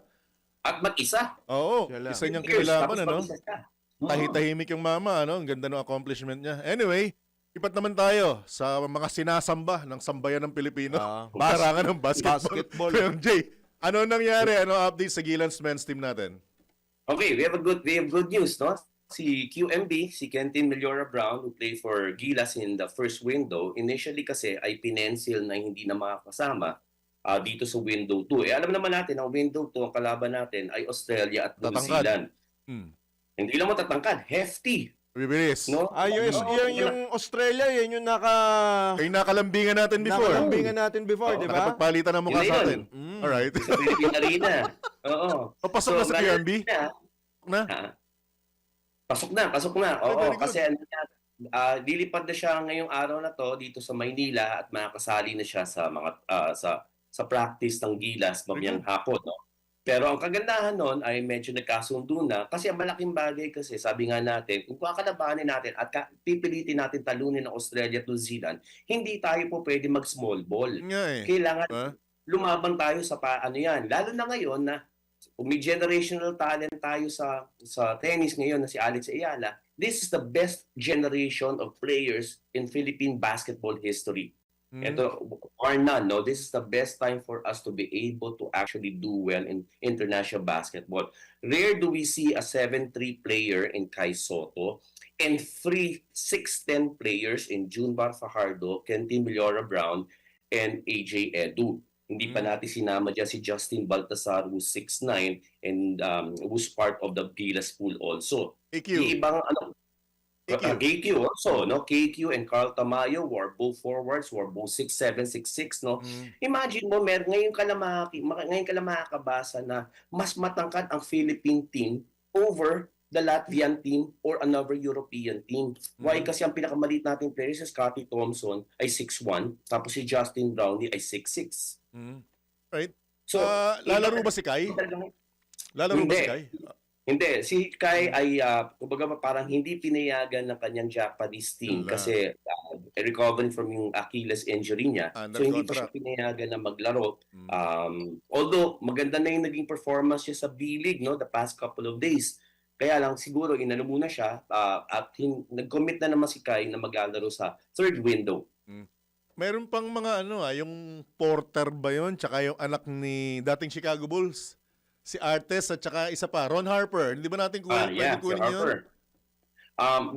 I: At mag-isa.
A: Oo,
C: Sila.
A: isa niyang
I: Years,
A: kinalaban,
I: tapos mag-isa siya.
A: Tahitahimik yung mama, Ang ganda ng accomplishment niya. Anyway, ipat naman tayo sa mga sinasamba ng sambayan ng Pilipino. Barangan ng basketball. Kuyang Jay, ano nangyari? Ano update sa Gilas men's team natin?
I: Okay, we have good news, no? Si QMB, si Kentin Meliora Brown, who played for Gilas in the first window, initially kasi ay pinensil na hindi na makakasama dito sa window 2. Alam naman natin, ang window 2, ang kalaban natin ay Australia at New
A: Tatangkad.
I: Zealand. Hindi lang matatangkad, hefty.
A: Bibilis.
I: No?
C: Yung Australia, yan yung
A: Ay nakalambingan natin before.
C: nakalambingan natin before, di ba?
A: Nakapagpalitan ng mukha
I: Yun na
A: sa
I: yun.
A: atin. Alright.
I: Sa Philippine Arena. Oo.
A: Pasok na sa
I: rather
A: QMB?
I: na-
A: Na?
I: Pasok na.
A: Ay,
I: Oo,
A: very good.
I: kasi lilipad na siya ngayong araw na to dito sa Maynila at makakasali na siya sa mga sa practice ng Gilas mamayang hapon, no? Pero ang kagandahan nun ay medyo nagkasundo na kasi ang malaking bagay kasi sabi nga natin, kung kakalabanin natin at pipilitin natin talunin ng Australia at New Zealand, hindi tayo po pwede mag-small ball.
A: Nga eh.
I: Kailangan
A: Ha?
I: lumaban tayo sa yan. Lalo na ngayon na may generational talent tayo sa tennis ngayon na si Alex Ayala. This is the best generation of players in Philippine basketball history. Ito, or none, no? This is the best time for us to be able to actually do well in international basketball. Rare do we see a 7-3 player in Kai Soto and 6'10 players in Junbar Fajardo, Kentin Meliora Brown, and AJ Edu. Hindi pa natin sinama dyan si Justin Baltasar, who's 6'9", and who's part of the Gilas pool also.
A: EQ.
I: Ibang KQ also, no? KQ and Carl Tamayo were both forwards, were both 6'7", 6'6", no? Imagine mo, ngayon ka lang makakabasa na mas matangkad ang Philippine team over the Latvian team or another European team. Why? Kasi ang pinakamaliit nating player si Scotty Thompson ay 6'1", tapos si Justin Brownlee ay 6'6".
A: Right?
I: So,
A: lalaro ba si Kai? Lalaro ba si Kai?
I: Hindi. Si Kai ay, kumbaga parang hindi pinayagan ng kanyang Japanese team kasi recovering from yung Achilles injury niya.
A: Under
I: So hindi pa siya
A: contract.
I: pinayagan na maglaro. Although maganda na yung naging performance niya sa B-League, no, the past couple of days. Kaya lang siguro inano muna siya at nag-commit na naman si Kai na maglalaro sa third window.
A: Meron pang mga yung Porter ba yun? Tsaka yung anak ni dating Chicago Bulls. Si Artes at tsaka isa pa, Ron Harper. Hindi ba natin kunin
I: Si
A: yun?
I: Harper.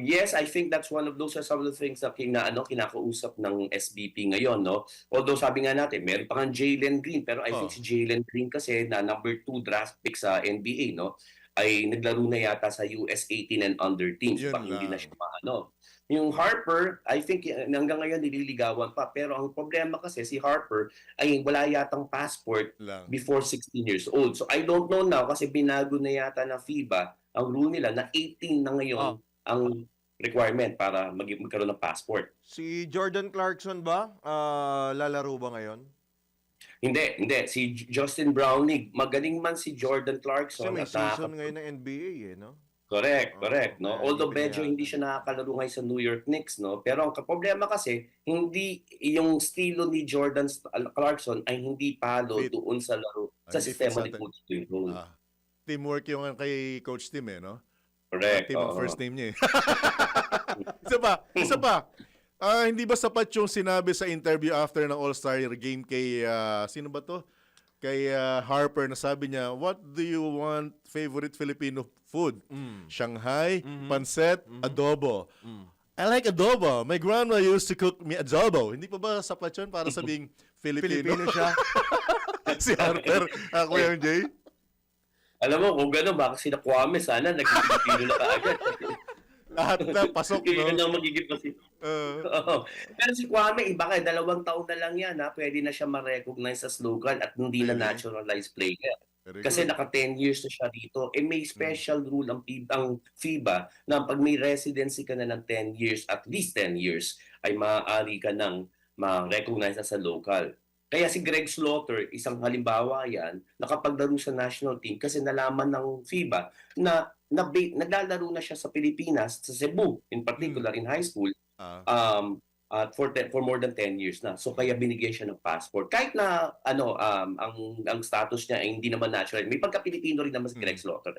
I: Yes, I think that's one of those are some of the things na kinakausap ng SBP ngayon, no? Although sabi nga natin, meron pa nga Jalen Green, pero I think si Jalen Green kasi na number 2 draft pick sa NBA, no? Ay naglaro na yata sa US 18 and under teams.
A: Yun
I: Baka hindi
A: lang.
I: na siya maano. Yung Harper, I think hanggang ngayon nililigawan pa. Pero ang problema kasi si Harper ay wala yatang passport
A: Lang.
I: before 16 years old. So I don't know now kasi binago na yata ng FIBA ang rule nila na 18 na ngayon ang requirement para magkaroon ng passport.
C: Si Jordan Clarkson ba? Lalaro ba ngayon?
I: Hindi. Si Justin Brownlee, magaling man si Jordan
C: Kasi
I: Clarkson.
C: may
I: at
C: season ngayon ng NBA no?
I: Correct, no.
C: Kaya
I: Although
C: hindi
I: medyo
C: pinayagan.
I: hindi siya nakakalaro ngayon sa New York Knicks, no. Pero ang problema kasi hindi yung estilo ni Jordan Clarkson ay hindi palo
A: Fit.
I: doon sa laro sa
A: Hindi
I: sistema
A: fit
I: ni
A: sa
I: Coach Tim.
A: Teamwork yung kay Coach Tim no?
I: Correct.
A: Team ang
I: oo.
A: first name niya eh. Isa pa. Hindi ba sapat yung sinabi sa interview after ng All-Star game kay, sino ba to? Kay Harper na sabi niya, what do you want favorite Filipino food? Shanghai, pancet, adobo. I like adobo. My grandma used to cook me adobo. Hindi pa ba sapat yun para sabing Filipino?
C: Pilipino siya.
A: Si Harper, ako yung Jay.
I: Alam mo, kung gano'n, baka sila Kwame sana nag-Filipino na kaagad.
A: Lahat na pasok,
I: Yun
A: no?
I: ang magiging kasi. Oo. Pero si Kwame, iba kaya 2 taon na lang yan, ha? Pwede na siya ma-recognize as local at hindi na naturalized player.
A: Very
I: Kasi
A: good.
I: naka 10 years na siya dito. May special rule ang FIBA na pag may residency ka na ng 10 years, at least 10 years, ay maaari ka nang ma-recognize as a local. Kaya si Greg Slaughter, isang halimbawa yan, nakapaglaro sa national team kasi nalaman ng FIBA na naglalaro na siya sa Pilipinas, sa Cebu, in particular in high school, for more than 10 years na. So kaya binigyan siya ng passport. Kahit na ang status niya ay hindi naman natural. May pagka-Pilipino rin naman si Greg Slaughter.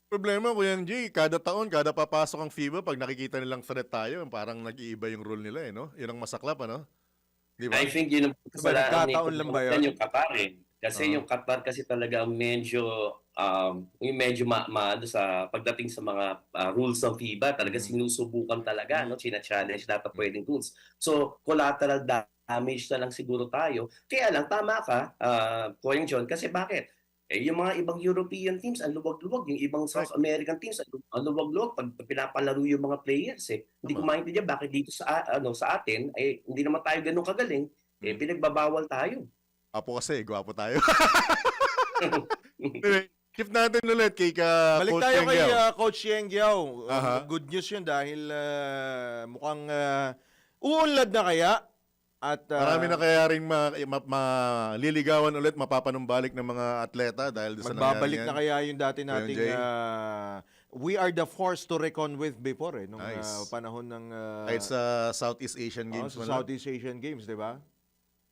A: Problema, Kuya Jay, kada taon, kada papasok ang FIBA, pag nakikita nilang threat tayo, parang nag-iiba yung rule nila, no? Yun ang masaklap, ano? Di ba?
I: I think yun ang kasalanan ni
C: nagkataon lang ba yun?
I: yung Qatar eh. Kasi yung Qatar kasi talaga ang medyo sa pagdating sa mga rules ng FIBA, talaga sinusubukan talaga, no? China-challenge lahat ng pwedeng rules. So, collateral damage na lang siguro tayo. Kaya lang, tama ka, Kuya John, kasi bakit? Yung mga ibang European teams, ang luwag-luwag. Yung ibang South American teams, ang luwag-luwag pag pinapalaro yung mga players eh. Hindi ko maintindihan bakit dito sa atin, hindi naman tayo ganun kagaling, pinagbabawal tayo.
A: Apo kasi, gwapo tayo. Anyway, shift natin ulit kay
C: Balik
A: Coach
C: tayo kay
A: Yengyao.
C: Coach Yengyao.
A: Aha.
C: Good news yun dahil mukhang uunlad na kaya. At
A: Marami na kaya rin maliligawan ulit, mapapanumbalik ng mga atleta dahil sa
C: magbabalik
A: nangyari
C: na
A: yan.
C: kaya yung dati nating
A: Jay.
C: we are the force to reckon with before nung
A: Nice.
C: panahon ng
A: Kahit sa Southeast Asian Games.
C: sa
A: man lang.
C: Southeast Asian Games, di ba?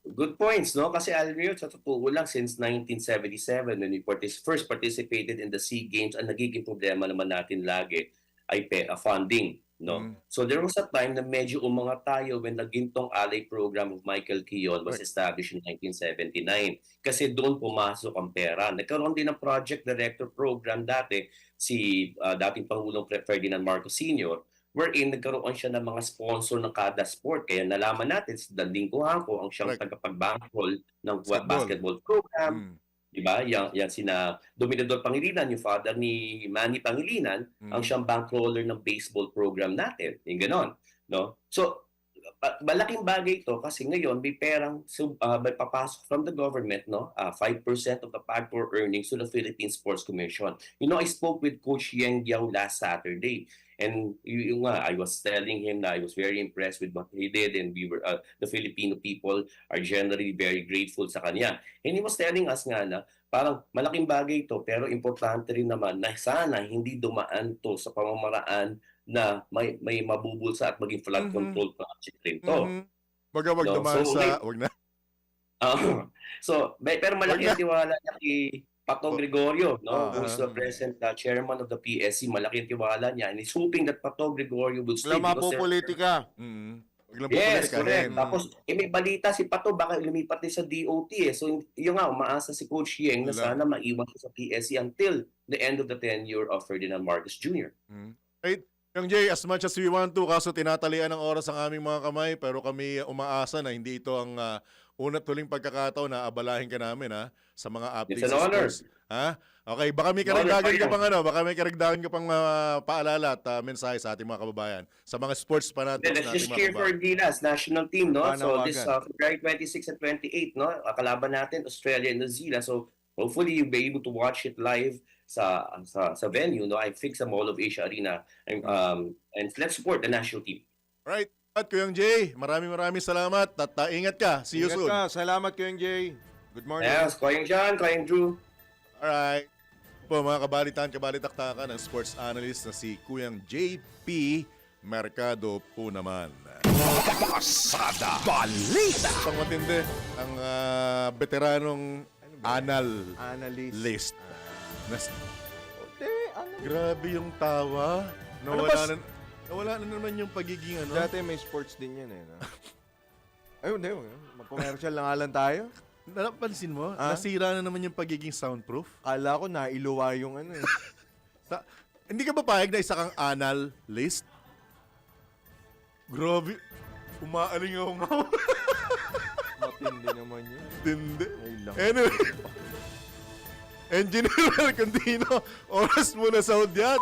I: Good points, no? Kasi alam niyo, sa totoo lang, since 1977, when we first participated in the SEA Games, ang nagiging problema naman natin lagi ay funding, no? So there was a time na medyo umangat tayo when the Gintong Ally program of Michael Quillon was established in 1979. Kasi doon pumasok ang pera. Nagkaroon din ng project director program dati, si dating Pangulong Ferdinand Marcos Sr., wherein nagkaroon siya ng mga sponsor ng kada sport. Kaya nalaman natin, si Danding Kuhangko ang siyang
A: Correct.
I: tagapag-bankroll ng
A: Basketball.
I: basketball program. Diba? Yan sina Dominador Pangilinan, yung father ni Manny Pangilinan, ang siyang bankroller ng baseball program natin. Yung ganon. No? So, malaking bagay ito kasi ngayon may perang may papasok from the government, no? 5% of the PAGCOR earnings to the Philippine Sports Commission. You know, I spoke with Coach Yeng Giao last Saturday, and I was telling him that I was very impressed with what he did, and we were the Filipino people are generally very grateful sa kanya. And he was telling us nga na parang malaking bagay ito, pero importante rin naman na sana hindi dumaan to sa pamamaraan na may mabubulsa at maging flood control project rin to.
A: Baga wag
I: No?
A: naman
I: So,
A: sa... Wag na.
I: Pero malaki
A: Wag na.
I: ang tiwala niya kay Pato Gregorio, no? Who is the
A: Ah.
I: present chairman of the PSC. Malaki ang tiwala niya. And he's hoping that Pato Gregorio will stay.
C: Wala
I: because
C: politika.
A: Wag lang
I: Yes,
A: pupulit ka
I: correct.
A: rin.
I: Tapos, may balita si Pato, baka lumipat din sa DOT eh. So, yun nga, umaasa si Coach Yeng na
A: Wala.
I: sana maiwan siya sa PSC until the end of the tenure of Ferdinand Marcos Jr.
A: Right? Yung Jay, as much as we want to, kaso tinatalian ng oras ang aming mga kamay, pero kami umaasa na hindi ito ang una't huling pagkakataon na abalahin ka namin sa mga updates.
I: It's an honor.
A: Ha? Okay, baka may
I: Honor
A: karagdagan
I: pa
A: ka
I: yan.
A: pang baka may karagdagan ka pang paalala at mensahe sa ating mga kababayan, sa mga sports pa natin.
I: Let's just cheer for Gilas national team, no? So this February 26 and 28, no? Kalaban natin Australia and New Zealand. So hopefully you'll be able to watch it live sa venue, no? I think sa Mall of Asia Arena, and let's support the national team.
A: Right. At Kuyang Jay, maraming salamat at ingat ka. See you soon.
C: Salamat Kuyang Jay. Good morning.
I: Yes, Koyang John, Koyang Drew.
A: Alright. Po mga kabalitaktakan ng sports analyst na si Kuyang JP Mercado po naman.
B: Pasada Balita.
A: Pang matindi ang veteranong
C: Analyst.
A: analyst. Grabe yung tawa. Nawala na naman yung pagiging
C: Dati may sports din yan eh. No? Ayun, hindi. Mag-commercial lang alam tayo.
A: Napansin mo? Nasira na naman yung pagiging soundproof.
C: Kala ko nailuwa yung ano eh.
A: Hindi ka ba payag na isa kang analyst? Grabe. Umaaling ako nga.
C: Matindi naman yun.
A: Tindi.
C: Ay lang.
A: Anyway. Engineer Contino, oras mo na sa hudyat.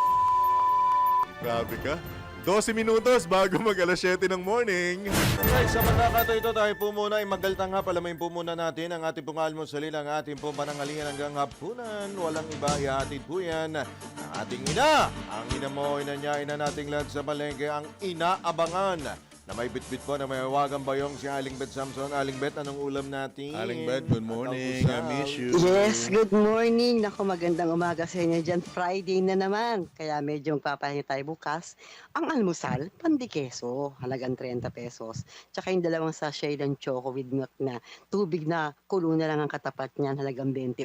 A: Grabe ka. 12 minutos bago mag alas 7 ng morning.
C: Alright, sa pagkakataon ito tayo po muna ay magdaltang nga. Palamain po muna natin ang ating pong almusalin, ang ating pong panangalingan hanggang hapunan. Walang iba, ihatid po yan ang ating ina. Ang ina mo, ina niya, ina nating lahat sa palengke, ang inaabangan na may bitbit po na may wagang bayong si Aling Bet Samson. Aling Bet, anong ulam natin?
A: Aling Bet, good morning. I miss you.
J: Yes, good morning. Naku, magandang umaga sa inyo dyan. Friday na naman. Kaya medyo magpapahinga tayo bukas. Ang almusal, pandikeso. Halagang 30 pesos. Tsaka yung dalawang sachet ng choco with milk na tubig na kulo na lang ang katapat niyan. Halagang 28.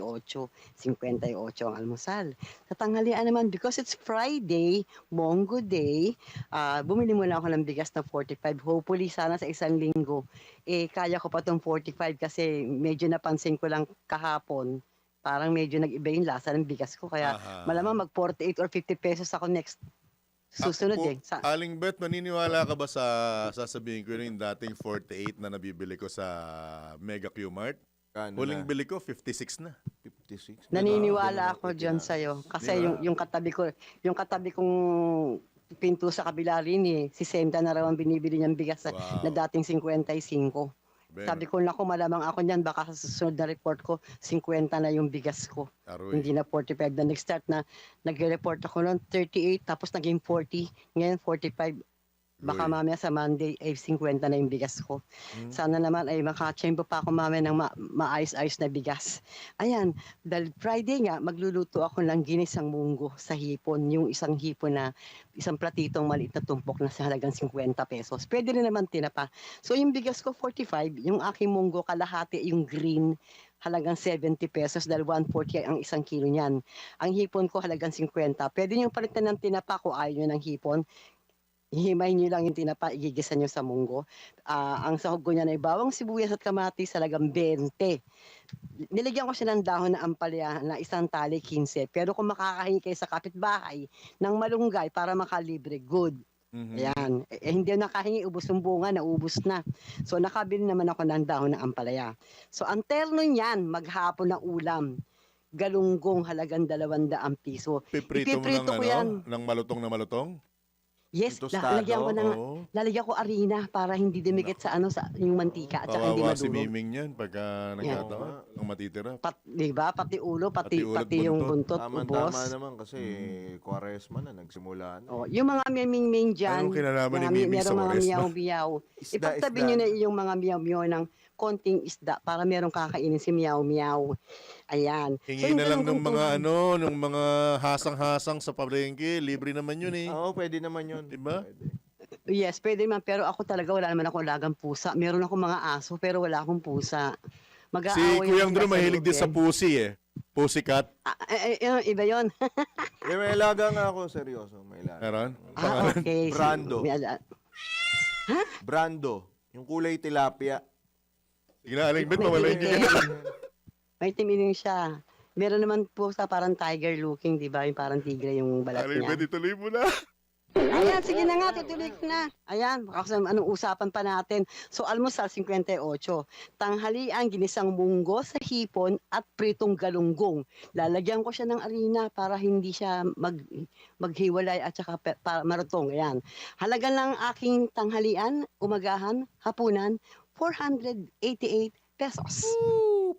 J: 58 ang almusal. Sa tanghalian naman, because it's Friday, Mongo Day, bumili muna ako ng bigas na 45. Hopefully, sana sa isang linggo, kaya ko pa itong 45 kasi medyo napansin ko lang kahapon, parang medyo nag-iba yung lasa ng bigas ko. Kaya malamang mag 48 or 50 pesos ako next susunod
A: Aling Bet, maniniwala ka ba sa sasabihin ko yung dating 48 na nabibili ko sa Mega Q-Mart? Huling bili ko, 56 na.
C: 56?
J: Naniniwala ako dyan sa'yo. Kasi yung katabi kong pinto sa kabila rin si Senda na raw ang binibili niyang bigas na dating 55. Sabi ko, naku, malamang ako niyan, baka sa susunod na report ko, 50 na yung bigas ko.
A: Aroy.
J: Hindi na 45. The next start na nag-report ako noon, 38, tapos naging 40, ngayon 45. Baka
A: Uy.
J: mamaya sa Monday ay 50 na yung bigas ko. Sana naman ay makachempo pa ako mamaya ng maayos-ayos na bigas. Ayan, dahil Friday nga, magluluto ako ng ginisang munggo sa hipon. Yung isang hipon na isang platitong maliit na tumpok na sa halagang 50 pesos. Pwede rin naman tinapa. So yung bigas ko 45, yung aking munggo kalahati yung green, halagang 70 pesos dahil 140 ang isang kilo niyan. Ang hipon ko halagang 50. Pwede nyo palitan ng tinapa kung ayaw nyo ng hipon. Hihimay nyo lang yung tinapa, igigisa nyo sa munggo. Ang sahog ko niyan ay bawang sibuyas at kamatis, halagang 20. Niligyan ko siya ng dahon na ampalaya na isang tali 15. Pero kung makakahingi kayo sa kapitbahay ng malunggay para makalibre, good. Ayan. Hindi nakahingi, ubos yung bunga, naubos na. So nakabili naman ako ng dahon ng ampalaya. So ang terno niyan, maghapon na ulam. galunggong halagang 200 piso.
A: Piprito mo
J: Ipiprito ko yan.
A: ng malutong na malutong?
J: Yes,
C: Yung tostado,
J: lalagyan ko
A: Oo.
J: lalagyan ko harina para hindi dumikit sa sa yung mantika at saka hindi
A: Kawawa si
J: madurog.
A: Miming yan pagka nagkataon. Ang matitira.
J: Di ba? Pati ulo, pati
A: Pati ulo at
J: yung
A: buntot.
J: buntot,
C: Tama
J: ubos.
C: naman kasi Kwaresma na nagsimula na.
J: Oh, yung mga miming dyan,
A: Anong kinalaman ni
J: mga
A: Miming sa
J: merong mga
A: Kwaresma?
J: miyaw-miyaw.
C: Isda,
J: Ipagtabi
C: isda.
J: nyo na yung mga miyaw-miyaw ng konting isda para merong kakainin si miyaw-miyaw. Ayan.
A: Hingi na lang ng mga
J: galunggong
A: ng mga hasang-hasang sa palengke. Libre naman yun eh.
C: Oo, pwede naman yun.
A: Diba?
C: Pwede.
J: Yes, pwede man. Pero ako talaga wala naman ako alagang pusa. Meron ako mga aso pero wala akong pusa.
A: Si
J: Mag-aaway
A: Kuyang
J: sila
A: Drew
J: sa
A: mahilig
J: loob
A: din sa
J: eh.
A: pusi eh. Pussycat.
J: Iba yon.
C: May alaga nga ako, seryoso. May alaga.
A: Meron?
J: Okay.
C: Brando.
J: May
C: Brando. Yung kulay tilapia.
A: Sige na, Aling Bet, mamalengke ka na.
J: May timiling siya. Meron naman pusa parang tiger looking, di ba? Yung parang tigre yung balat
A: Aling Bet,
J: niya.
A: ituloy mo na.
J: Ayan, sige na nga, tutuloy ko na. Ayan, kasi anong usapan pa natin. So, almusal 58. Tanghalian, ginisang munggo sa hipon at pritong galunggong. Lalagyan ko siya ng arena para hindi siya maghiwalay at saka para marutong. Ayan. Halaga ng aking tanghalian, umagahan, hapunan, 488 pesos.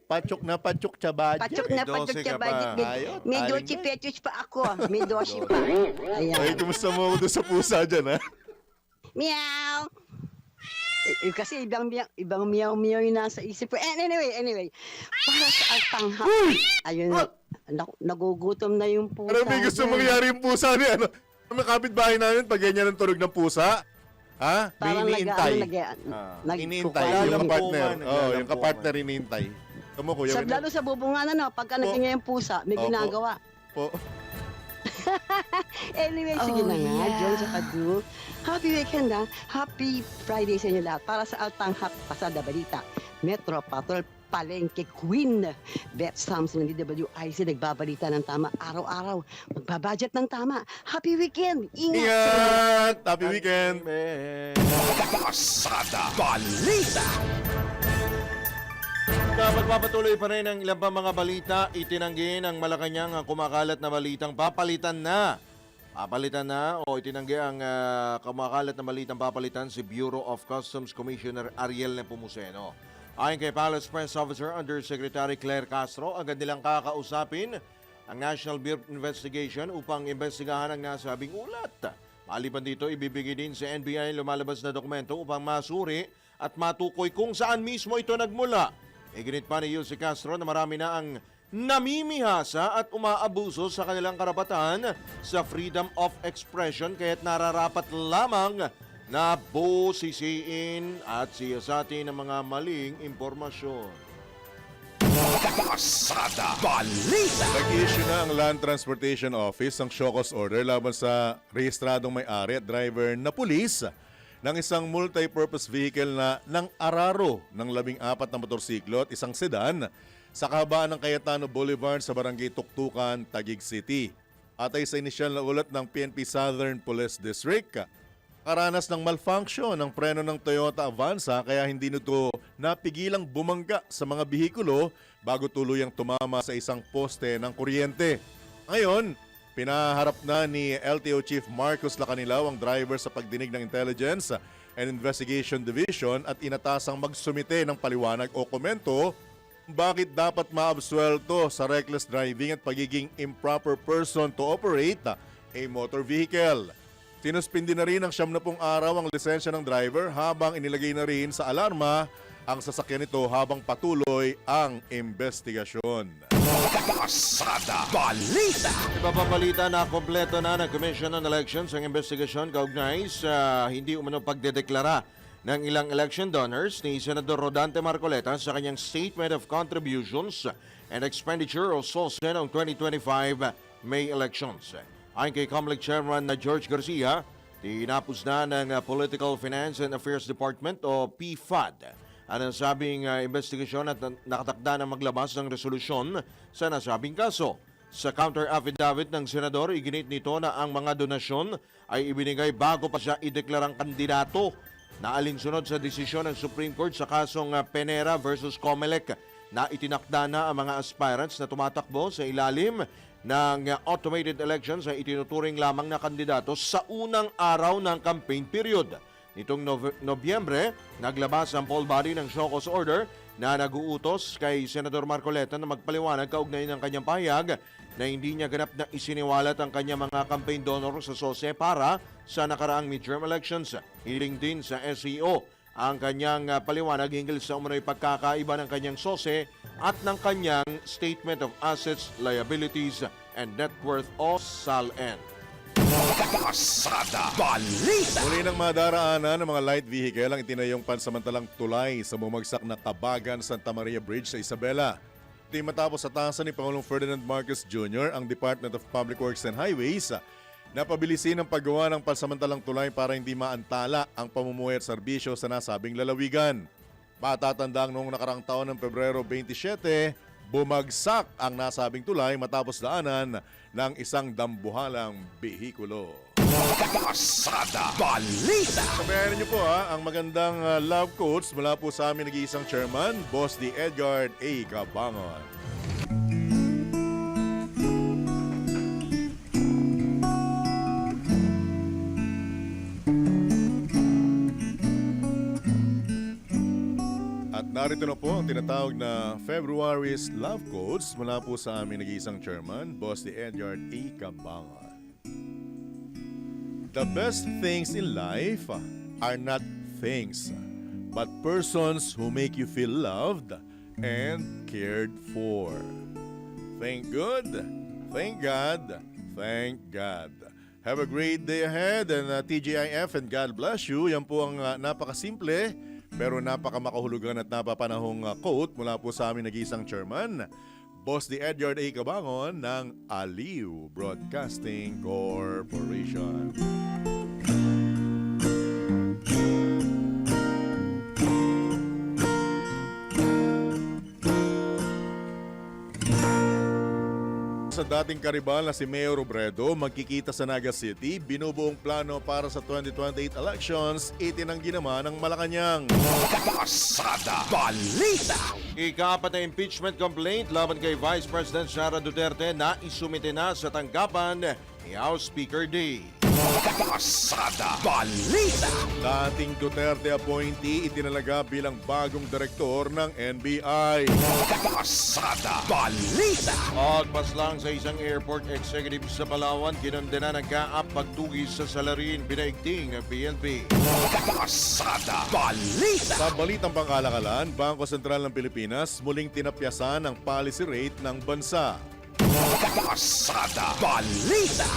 A: Patsok na patsok sa budget.
J: Patsok na
C: May
J: patsok
C: 12
J: sa
C: ka pa.
J: budget.
A: Ayun,
J: May
A: aling
J: dochi
A: Bet.
J: petos pa ako. May doshi pa.
A: Ay,
J: Ayan.
A: kumusta mo doon sa pusa dyan, ha?
J: Meow! Kasi ibang meow yung nasa isip ko. Anyway. Para sa altangha. Ayun, nagugutom na yung pusa.
A: Ano may gusto
J: dyan.
A: mangyari yung pusa ni ano? May kapitbahay namin pag ganyan ang tunog ng pusa. Ha? May
J: Parang
A: iniintay. Iniintay.
C: Lalampung
A: Yung partner.
C: man,
A: Oh, yung
C: naglalampungan.
A: kapartner iniintay. Tamo kuya.
J: Lalo sa bubungan, pagka
A: Po.
J: naging yung pusa, may
A: Opo.
J: ginagawa.
A: Po.
J: Anyway, sige na nga, John sa Kadu. Happy weekend ha. Happy Friday sa inyo lahat. Para sa Altanghat Pasada Balita, Metro Patrol Palengke Queen. Beth Samson ng DWIC nagbabalita ng tama araw-araw. Magbabudget ng tama. Happy weekend! Ingat!
A: Ingat! Happy weekend!
B: Pasada Balita.
C: Magpapatuloy pa rin ang ilang pa mga balita. Itinanggi ng Malacanang ang kumakalat na balitang papalitan na o itinanggi ang kumakalat na balitang papalitan si Bureau of Customs Commissioner Ariel Nepomuceno. Ayon kay Palace Press Officer Undersecretary Claire Castro, agad nilang kakausapin ang National Bureau of Investigation upang imbestigahan ang nasabing ulat. Maliban dito, ibibigay din sa NBI lumalabas na dokumento upang masuri at matukoy kung saan mismo ito nagmula. Iginit pa ni Yulce Castro na marami na ang namimihasa at umaabuso sa kanilang karapatan sa freedom of expression kaya't nararapat lamang na busisiin at siyasatin ng mga maling impormasyon.
B: Pasada Balita.
A: Nag-issue na ang Land Transportation Office ng show cause order laban sa rehistradong may-ari at driver na pulis ng isang multi-purpose vehicle na ng araro ng 14 na motorsiklo at isang sedan sa kahabaan ng Cayetano Boulevard sa Barangay Tuktukan, Taguig City. Atay sa inisyal na ulat ng PNP Southern Police District, karanas ng malfunction ng preno ng Toyota Avanza kaya hindi nito napigilang bumangga sa mga bihikulo bago tuluyang tumama sa isang poste ng kuryente. Ngayon, pinaharap na ni LTO Chief Marcos Lacanilao ang driver sa pagdinig ng Intelligence and Investigation Division at inatasang magsumite ng paliwanag o komento bakit dapat maabsuelto sa reckless driving at pagiging improper person to operate a motor vehicle. Sinuspindi na rin ng 70 araw ang lisensya ng driver habang inilagay na rin sa alarma ang sasakyan nito habang patuloy ang investigasyon.
B: Pasada Balita.
C: Ipapabalita na kompleto na ng Commission on Elections ang investigasyon kaugnay sa hindi umano pagdedeklara ng ilang election donors ni Senador Rodante Marcoleta sa kanyang Statement of Contributions and Expenditure o SOSE noong 2025 May elections. Ayon kay COMELEC Chairman na George Garcia, tinapos na ng Political Finance and Affairs Department o PFAD ang nasabing investigasyon at nakatakda na maglabas ng resolusyon sa nasabing kaso. Sa counter affidavit ng senador, iginit nito na ang mga donasyon ay ibinigay bago pa siya ideklarang kandidato na alinsunod sa desisyon ng Supreme Court sa kasong Penera versus COMELEC. na itinakda na ang mga aspirants na tumatakbo sa ilalim ng automated elections ay itinuturing lamang na kandidato sa unang araw ng campaign period. Nitong Nobyembre, naglabas ang poll body ng show cause order na nag-uutos kay Senador Marcoleta na magpaliwanag kaugnay ng kanyang pahayag na hindi niya ganap na isiniwalat ang kanyang mga campaign donor sa SOSE para sa nakaraang midterm elections. Hiling din sa SEO ang kanyang paliwanag hinggil sa umano'y pagkakaiba ng kanyang SOSE at ng kanyang Statement of Assets, Liabilities, and Net Worth o SALN.
B: Pasada Balita.
A: Muli nang madaraanan ng mga light vehicle ang itinayong pansamantalang tulay sa bumagsak na Kabagan Santa Maria Bridge sa Isabela. Di matapos atasan ni Pangulong Ferdinand Marcos Jr. ang Department of Public Works and Highways na pabilisin ang paggawa ng pansamantalang tulay para hindi maantala ang pamumuhay at serbisyo sa nasabing lalawigan. Matatandang noong nakarang taon ng Pebrero 27, bumagsak ang nasabing tulay matapos daanan ng isang dambuhalang behikulo.
B: Pasada Balita.
A: Sabayan niyo po ang magandang love quotes mula po sa amin nag-iisang chairman, Boss D. Edgard A. Cabangon. At narito na po ang tinatawag na February's Love Quotes mula po sa amin nag-iisang chairman, Boss D. Edgard A. Cabangon. The best things in life are not things, but persons who make you feel loved and cared for. Thank God, thank God, thank God. Have a great day ahead and TGIF and God bless you. Yan po ang napakasimple pero napakamakahulugan at napapanahong quote mula po sa amin nag-iisang chairman, Boss D. Edgard A. Cabangon ng Aliw Broadcasting Corporation. Sa dating karibal na si Mayor Robredo, magkikita sa Naga City, binubuong plano para sa 2028 elections, itinanggi naman ng Malacanang.
B: Pasada Balita.
C: Ika-4 na impeachment complaint laban kay Vice President Sara Duterte na isumite na sa tanggapan ni House Speaker Day.
B: Pasada Balita.
A: Dating Duterte appointee itinalaga bilang bagong direktor ng NBI.
B: Pasada Balita.
C: Pagpaslang sa isang airport executive sa Palawan, kinondena ng kaap pagtugis sa salarin binaigting ng PNP.
B: Pasada Balita.
A: Sa balitang pangkalakalan, Bangko Sentral ng Pilipinas muling tinapyasan ang policy rate ng bansa.
B: Pasada Balita.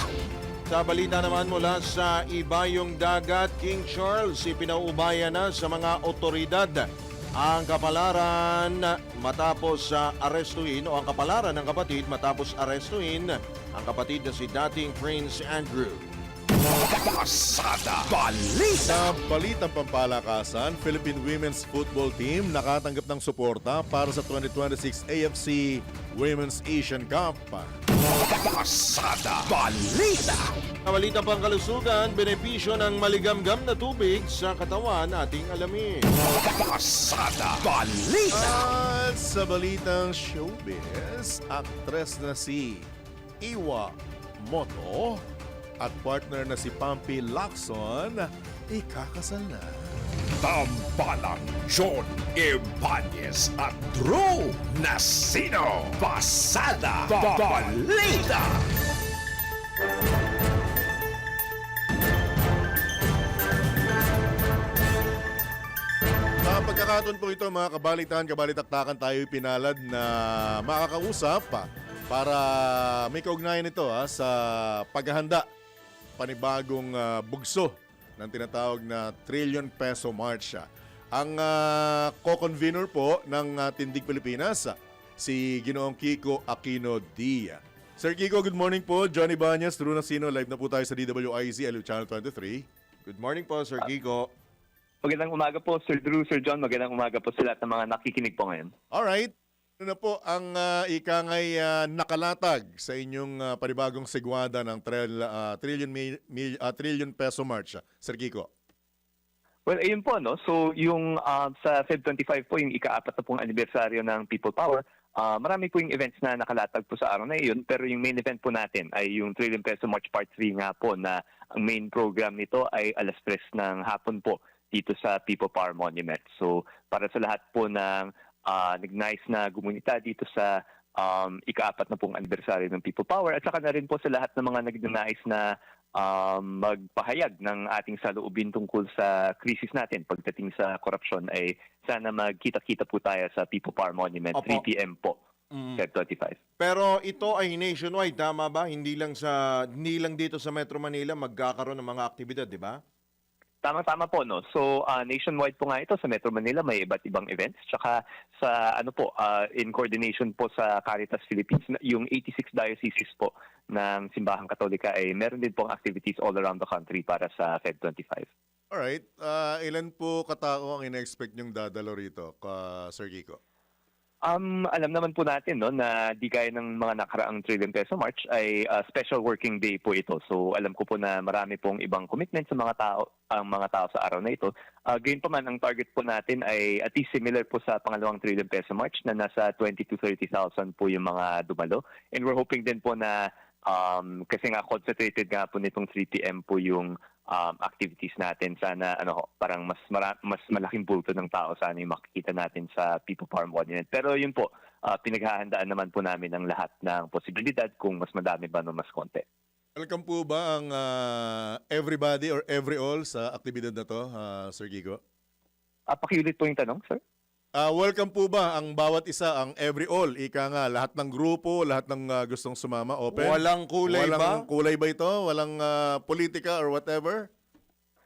C: Sa balita naman mula sa Ibayong Dagat, King Charles ipinauubaya na sa mga otoridad ang kapalaran matapos arestuin o ang kapalaran ng kapatid matapos arestuin ang kapatid na si dating Prince Andrew.
B: Pasada Balita.
A: Sa balitang pampalakasan, Philippine Women's Football Team nakatanggap ng suporta para sa 2026 AFC Women's Asian Cup.
B: Pasada Balita.
C: Sa balitang pangkalusugan, benepisyo ng maligamgam na tubig sa katawan ating alamin.
B: Pasada Balita.
A: At sa balitang showbiz, aktres na si Iwa Moto at partner na si Pampi Lacson ikakasal na.
B: Tambalang John Ibanez at Drew Nasino. Pasada Balita.
A: Sa pagkakataon po ito mga kabalitaktakan tayo pinalad na makakausap para may kaugnayan ito sa paghahanda panibagong bugso ng tinatawag na Trillion Peso March. Ang co-convener po ng Tindig Pilipinas, si Ginoong Kiko Aquino D. Sir Kiko, good morning po. Johnny Banyas, Drew Nasino, live na po tayo sa DWIZ, Aliw Channel 23.
C: Good morning po, Sir Kiko.
K: Magandang umaga po, Sir Drew, Sir John. Magandang umaga po sa lahat ng mga nakikinig po ngayon.
A: Alright. Ano na po ang ikangay nakalatag sa inyong panibagong segwada ng Trillion Peso March, Sir Kiko?
K: Well, ayun po, no? So, yung sa Feb 25 po, yung ika-4 na pong anibersaryo ng People Power, marami po yung events na nakalatag po sa araw na iyon, pero yung main event po natin ay yung Trillion Peso March Part 3 nga po, na ang main program nito ay 3:00 ng hapon po dito sa People Power Monument. So, para sa lahat po ng nag-nice na gumunita dito sa ika-4 na pong anibersaryo ng People Power, at saka na rin po sa lahat ng mga nag-nice na magpahayag ng ating saloobin tungkol sa krisis natin pagdating sa korupsyon, ay sana magkita-kita po tayo sa People Power Monument,
C: Opo.
K: 3 p.m. po, Feb 25.
C: Pero ito ay nationwide, tama ba? Hindi lang dito sa Metro Manila magkakaroon ng mga aktibidad, di ba?
K: Tama-tama po, no? So, nationwide po nga ito. Sa Metro Manila may iba't ibang events. Tsaka sa, in coordination po sa Caritas Philippines, yung 86 dioceses po ng Simbahang Katolika, ay meron din pong activities all around the country para sa Feb 25.
A: Alright, ilan po katao ang ina-expect nyong dadalo rito, Sir Kiko?
K: Alam naman po natin, no, na di gaya ng mga nakaraang Trillion Peso March ay special working day po ito. So alam ko po na marami pong ibang commitment sa mga tao sa araw na ito. Gayon pa man, ang target po natin ay at least similar po sa pangalawang Trillion Peso March, na nasa 20,000 to 30,000 po yung mga dumalo. And we're hoping din po na kasi nga concentrated nga po nitong 3 p.m. po yung activities natin, sana parang mas malaking bulto ng tao sana yung makikita natin sa People Power Monument. Pero yun po, pinaghahandaan naman po namin ang lahat ng posibilidad, kung mas madami ba o mas konti.
A: Welcome po ba ang everybody or every all sa aktibidad na to, Sir Kiko?
K: Pakiulit po yung tanong, sir.
A: Welcome po ba ang bawat isa, ang every all, ika nga, lahat ng grupo, lahat ng gustong sumama, open?
C: Walang kulay ba?
A: Walang kulay ba ito? Walang politika or whatever?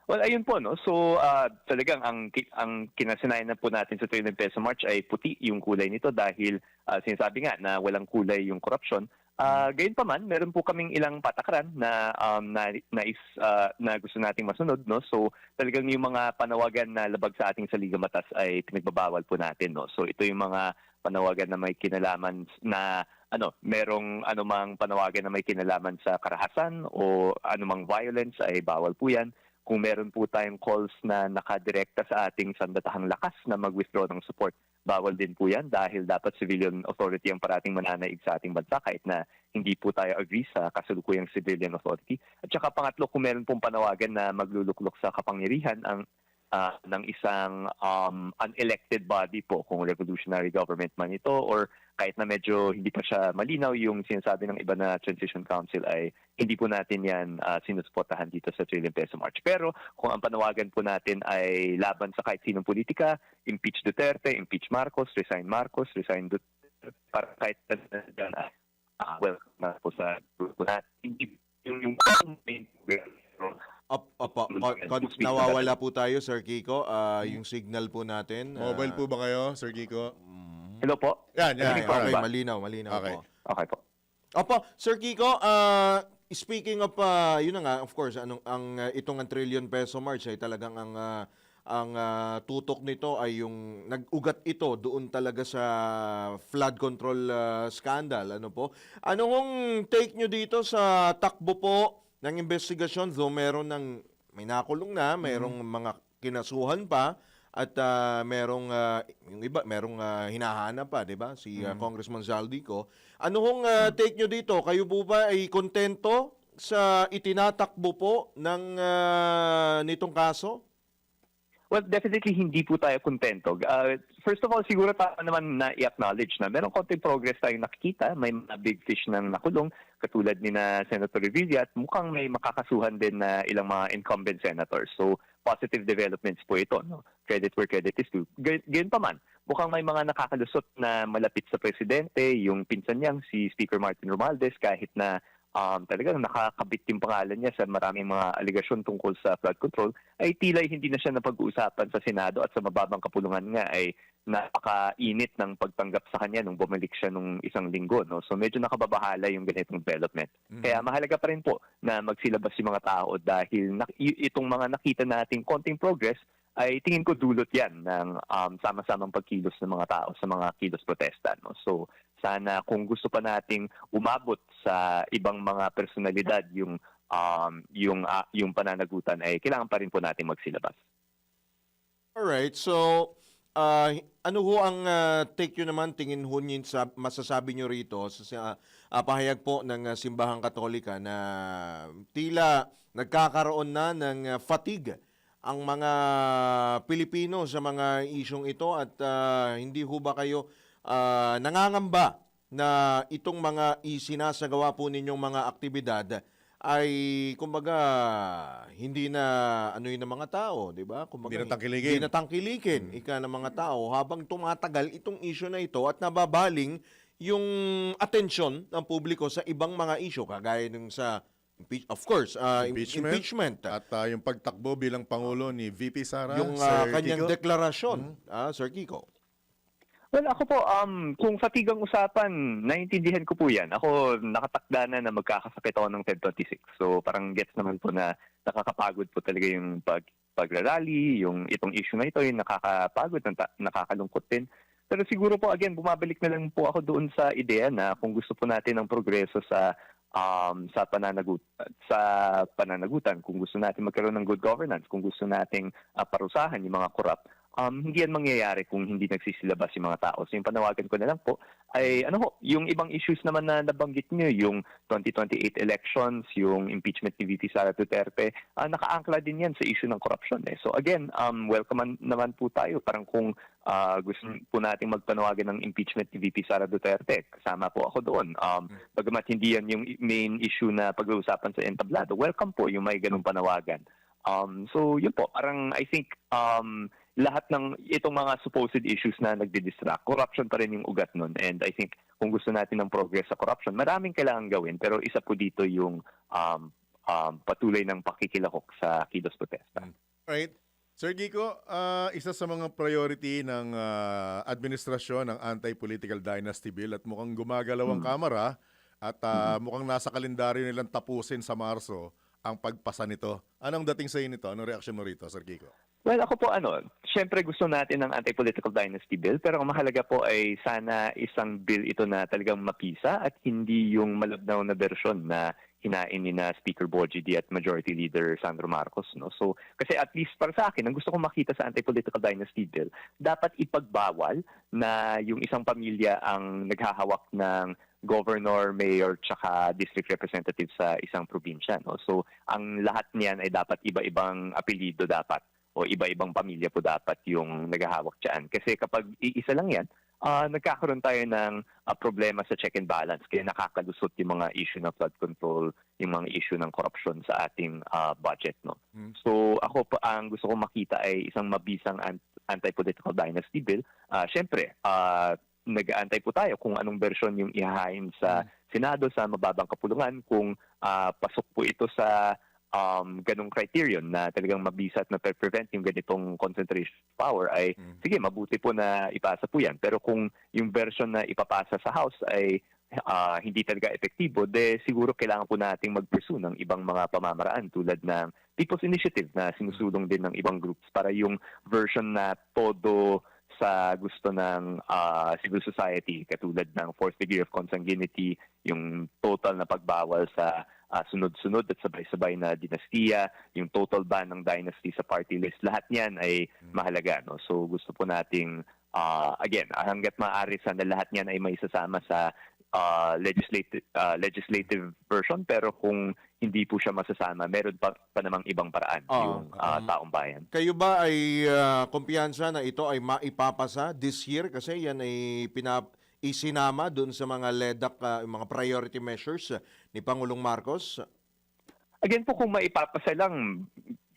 K: Well, ayun po, no. So, talagang ang kinasanayan na po natin sa Trillion Peso March ay puti yung kulay nito, dahil sinasabi nga na walang kulay yung korupsyon. Gayon pa man, meron po kaming ilang patakaran na na gusto nating masunod, no. So, talagang yung mga panawagan na labag sa ating saliga batas ay pinagbabawal po natin, no. So, ito yung mga panawagan na may kinalaman na merong anumang panawagan na may kinalaman sa karahasan o anumang violence ay bawal po 'yan. Kung meron po tayong calls na nakadirekta sa ating sandatahang lakas na mag-withdraw ng support, bawal din po yan, dahil dapat civilian authority ang parating mananaig sa ating bansa, kahit na hindi po tayo agree sa kasalukuyang civilian authority. At saka pangatlo, kung meron pong panawagan na magluluklok sa kapangyarihan ng isang unelected body po, kung revolutionary government man ito, or kahit na medyo hindi pa siya malinaw yung sinasabi ng iba na Transition Council, ay hindi po natin yan sinusuportahan dito sa Trillion Peso March. Pero kung ang panawagan po natin ay laban sa kahit sinong politika, impeach Duterte, impeach Marcos, resign Duterte, para kahit na welcome na po sa grupo natin. Hindi yung main
C: nawawala po tayo, Sir Kiko. Yung signal po natin.
A: Mobile po ba kayo, Sir Kiko?
K: Hello po?
A: Yan.
C: Okay,
A: Alright.
C: malinaw
A: Okay.
C: po.
K: Okay po.
C: Opo, Sir Kiko, speaking of, yun na nga, of course, itong Trillion Peso March ay talagang ang tutok nito ay yung nag-ugat ito doon talaga sa flood control scandal. Ano po? Anong take nyo dito sa takbo po ng investigasyon? Though may nakulong na, mayroong mga kinasuhan pa, at merong yung iba hinahanap pa, 'di ba? Si Congressman Zaldico. Ano hong take nyo dito? Kayo po ba ay kontento sa itinatakbo po ng nitong kaso?
K: Well, definitely hindi po tayo kontento. First of all, siguro tayo naman na i-acknowledge na meron konting progress tayong nakikita. May mga big fish na nakulong, katulad ni na Senator Revilla, at mukhang may makakasuhan din na ilang mga incumbent senators. So, positive developments po ito, no? Credit where credit is due. Ganyan pa man, mukhang may mga nakakalusot na malapit sa presidente, yung pinsan niyang si Speaker Martin Romualdez, kahit na talagang nakakabit yung pangalan niya sa maraming mga aligasyon tungkol sa flood control, ay tilay hindi na siya napag-uusapan sa Senado, at sa mababang kapulungan nga ay napakainit ng pagtanggap sa kanya nung bumalik siya nung isang linggo, no? So medyo nakababahala yung ganitong development. Kaya mahalaga pa rin po na magsilabas yung mga tao, dahil itong mga nakita nating konting progress ay tingin ko dulot yan ng sama-samang pagkilos ng mga tao sa mga kilos protesta, no? So sana kung gusto pa nating umabot sa ibang mga personalidad yung pananagutan, ay kailangan pa rin po natin magsilabas.
C: Alright, so ano ho ang take nyo naman, tingin ho nyo sa masasabi nyo rito sa pahayag po ng Simbahang Katolika na tila nagkakaroon na ng fatigue ang mga Pilipino sa mga isyong ito at hindi ho ba kayo nangangamba na itong mga isinasagawa po ninyong mga aktibidad ay kumbaga hindi na ano yun ng mga tao, di ba? Kumbaga,
A: Hindi na tangkilikin.
C: Hindi na tangkilikin ika ng mga tao habang tumatagal itong issue na ito at nababaling yung atensyon ng publiko sa ibang mga issue kagaya ng sa of course, impeachment.
A: At yung pagtakbo bilang Pangulo ni VP Sara,
C: Yung
A: Sir
C: kanyang
A: Kiko?
C: deklarasyon, Sir Kiko.
K: Well, ako po, kung fatigang usapan, naiintindihan ko po yan. Ako, nakatakda na magkakasakit ako ng Feb 26. So, parang gets naman po na nakakapagod po talaga yung pagrarally, yung itong issue na ito, yung nakakapagod, nakakalungkot din. Pero siguro po, again, bumabalik na lang po ako doon sa ideya na kung gusto po natin ng progreso sa pananagutan, kung gusto natin magkaroon ng good governance, kung gusto nating parusahan yung mga korap, hindi yan mangyayari kung hindi nagsisilabas yung mga tao. So yung panawagan ko na lang po ay yung ibang issues naman na nabanggit nyo, yung 2028 elections, yung impeachment ni VP Sara Duterte, nakaangkla din yan sa issue ng corruption. So again, welcome naman po tayo. Parang kung gusto po nating magpanawagan ng impeachment ni VP Sara Duterte, kasama po ako doon. Bagamat hindi yan yung main issue na pag-uusapan sa entablado, welcome po yung may ganung panawagan. So yun po, parang I think lahat ng itong mga supposed issues na nagdi-distract, corruption pa rin yung ugat nun. And I think kung gusto natin ng progress sa corruption, maraming kailangan gawin. Pero isa po dito yung patuloy ng pakikilahok sa kilos protesta.
A: Right. Sir Kiko, isa sa mga priority ng administrasyon ng Anti-Political Dynasty Bill at mukhang gumagalaw ang Kamara at mukhang nasa kalendaryo nilang tapusin sa Marso ang pagpasa nito. Anong dating sa inyo nito? Anong reaksyon mo rito, Sir Kiko?
K: Well, ako po syempre gusto natin ng Anti-Political Dynasty Bill, pero ang mahalaga po ay sana isang bill ito na talagang mapisa at hindi yung malabnaw na version na hinain ni na Speaker Bogie D at Majority Leader Sandro Marcos. So, kasi at least para sa akin, ang gusto kong makita sa Anti-Political Dynasty Bill, dapat ipagbawal na yung isang pamilya ang naghahawak ng governor, mayor, tsaka district representative sa isang probinsya. So, ang lahat niyan ay dapat iba-ibang apelyido dapat o iba-ibang pamilya po dapat yung naghahawak dyan. Kasi kapag iisa lang yan, nagkakaroon tayo ng problema sa check and balance. Kaya nakakalusot yung mga issue ng flood control, yung mga issue ng corruption sa ating budget. So ako po, ang gusto kong makita ay isang mabisang anti-political dynasty bill. Siyempre, nag-aantay po tayo kung anong version yung ihahain sa Senado sa mababang kapulungan, kung pasok po ito sa ganong criterion na talagang mabisa at na-prevent yung ganitong concentration of power, ay sige, mabuti po na ipasa po yan. Pero kung yung version na ipapasa sa House ay hindi talaga epektibo, siguro kailangan po nating mag-pursue ng ibang mga pamamaraan tulad ng People's Initiative na sinusulong din ng ibang groups para yung version na todo sa gusto ng civil society, katulad ng fourth degree of consanguinity, yung total na pagbawal sa sunod-sunod at sabay-sabay na dinastiya, yung total ban ng dynasty sa party list, lahat niyan ay mahalaga. So gusto po nating, again, hanggat maaari sana lahat niyan ay may sasama sa legislative version, pero kung hindi po siya masasama, meron pa namang ibang paraan yung taong bayan.
C: Kayo ba ay kumpiyansa na ito ay maipapasa this year? Kasi yan ay isinama doon sa mga LEDAC, mga priority measures ni Pangulong Marcos?
K: Again po, kung maipapasa lang,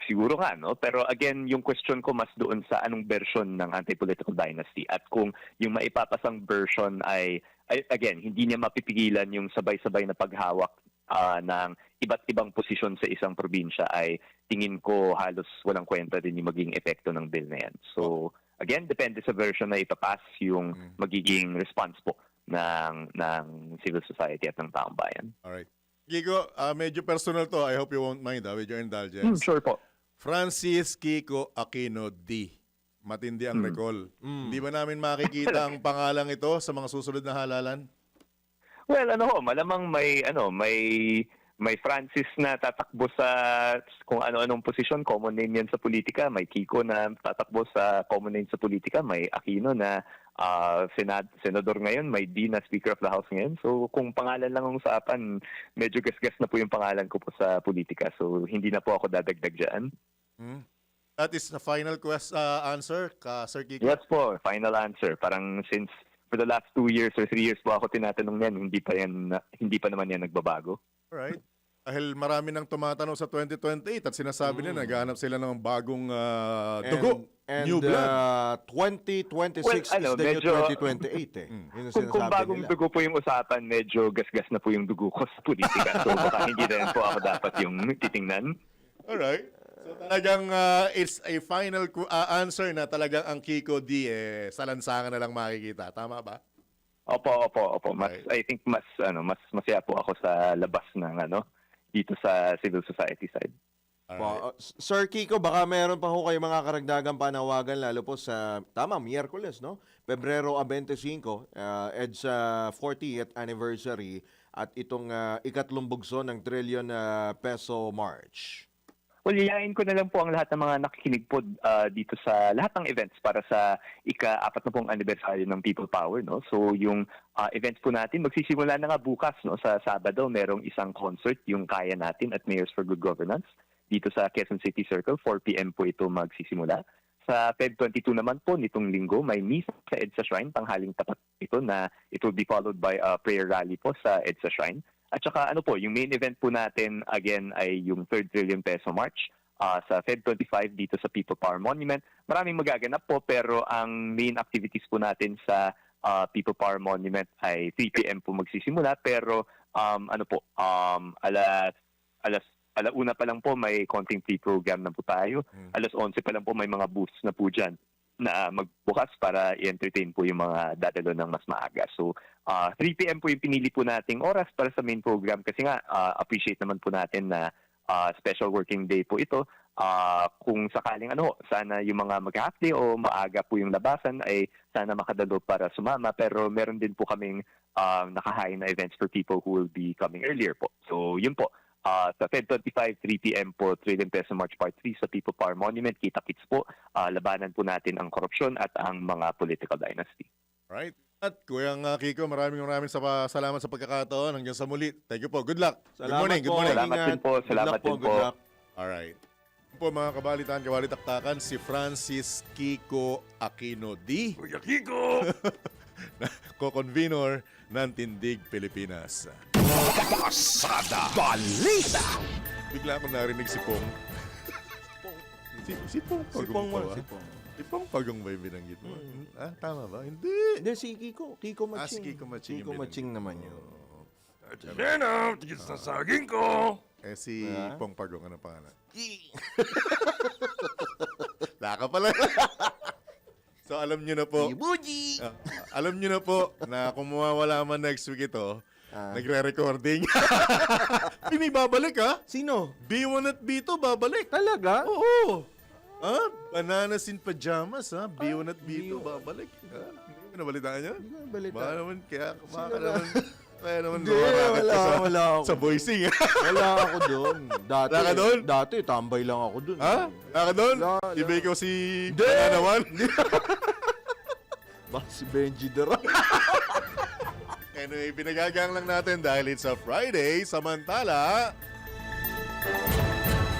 K: siguro nga, Pero again, yung question ko mas doon sa anong version ng anti-political dynasty. At kung yung maipapasang version ay again, hindi niya mapipigilan yung sabay-sabay na paghawak ng iba't ibang posisyon sa isang probinsya, ay tingin ko halos walang kwenta din yung magiging epekto ng bill na yan. So, again, depende sa version na ipapass yung magiging response po ng civil society at ng taong bayan.
A: Alright. Kiko, medyo personal to. I hope you won't mind with your indulgence.
K: Sure po.
A: Francis Kiko Aquino D. Matindi ang recall. Hindi ba namin makikita ang pangalang ito sa mga susunod na halalan?
K: Well, malamang may may Francis na tatakbo sa kung ano-anong posisyon, common name yan sa politika. May Kiko na tatakbo sa common name sa politika. May Aquino na senador ngayon. May D na Speaker of the House ngayon. So kung pangalan lang ang usapan, medyo gasgas na po yung pangalan ko po sa politika. So hindi na po ako dadagdag dyan.
A: That is the final answer, Sir Kiko?
K: Yes po, final answer. Parang since for the last 2 years or 3 years po ako tinatanong yan, hindi pa naman yan nagbabago.
A: Alright. Dahil marami nang tumatanong sa 2028 at sinasabi nila naghahanap sila ng bagong dugo,
C: And
A: new blood.
C: 2026
K: Well,
C: is
K: ano,
C: the new
K: medyo-
C: 2028 eh. Yun ang
K: Kung
C: sinasabi
K: bagong
C: nila.
K: dugo po yung usapan, medyo gasgas na po yung dugo ko sa politika. So baka hindi na rin po ako dapat yung titingnan.
A: Alright. So talagang it's a final answer na talagang ang Kiko D sa lansangan na lang makikita. Tama ba?
K: Opo.
A: Okay.
K: I think mas masaya po ako sa labas ng dito sa civil society side.
A: Alright.
C: Sir Kiko, baka meron pa ho kayo mga karagdagang panawagan lalo po sa, Miyerkules, no? Pebrero 25, EDSA 40th anniversary at itong ikatlong bugso ng trillion peso march.
K: Well, yayain ko na lang po ang lahat ng mga nakikinig po dito sa lahat ng events para sa ika-40 anibersaryo ng People Power, no? So yung events po natin magsisimula na nga bukas, no? Sa Sabado merong isang concert, yung Kaya Natin at Mayors for Good Governance dito sa Quezon City Circle. 4 p.m. po ito magsisimula. Sa Feb 22 naman po nitong linggo may misa sa EDSA Shrine, tanghaling tapat ito na it will be followed by a prayer rally po sa EDSA Shrine. At saka yung main event po natin again ay yung 3rd trillion peso march sa Feb 25 dito sa People Power Monument. Maraming magaganap po pero ang main activities po natin sa People Power Monument ay 3 p.m. po magsisimula pero alauna pa lang po may konting free program na po tayo. 11 pa lang po may mga booths na po dyan na magbukas para i-entertain po yung mga dadalo ng mas maaga. So, 3 p.m. po yung pinili po nating oras para sa main program kasi nga appreciate naman po natin na special working day po ito. Kung sakaling sana yung mga mag-half day o maaga po yung labasan ay sana makadalo para sumama. Pero meron din po kaming nakahain na events for people who will be coming earlier po. So, yun po. Sa Feb 25, 3 p.m. po, Trillion Peso March Part 3 sa People Power Monument. Kita-kits po, labanan po natin ang korupsyon at ang mga political dynasty.
A: Right. At Kuyang Kiko, maraming salamat sa pagkakataon. Hanggang sa muli. Thank you po. Good luck. Good morning. Good morning.
K: Salamat din po. Salamat din po.
C: Good luck.
A: Alright. Ito po mga kabalitaan, kawalitaktakan, si Francis Kiko Aquino D. Kuya Kiko! Co-convenor ng Tindig Pilipinas.
B: Pasada Balita.
A: Bigla akong narinig si Pong. Si Pong Pagong ba? Si Pong Pagong ba yung binanggit mo? Tama ba? Hindi.
C: Hindi, si Kiko. Kiko Maching.
A: Si Kiko Maching.
C: Kiko Maching naman yun.
B: Tigis na saging ko.
A: Si Pong Pagong, ano pangalan? Laka pala. So alam nyo na po. Alam nyo na po na kung mawawala man next week ito, nagre-recording. Babalik ha?
C: Sino?
A: B1 at B2 babalik.
C: Talaga?
A: Oo. Bananas in pajamas ha? B1 at B2 babalik. Hindi mo nabalitaan nyo?
C: Hindi ko balita.
A: Baka naman, kaya naman
C: Hindi, wala ako.
A: sa voicing.
C: Wala ako doon. Dati,
A: Wala ka doon?
C: Dati, tambay lang ako doon.
A: Ha? Wala ka doon?
C: Wala.
A: Iba ikaw si Bananawan?
C: Ba, si Benji Dara.
A: Anyway, pinagagang lang natin dahil it's a Friday. Samantala,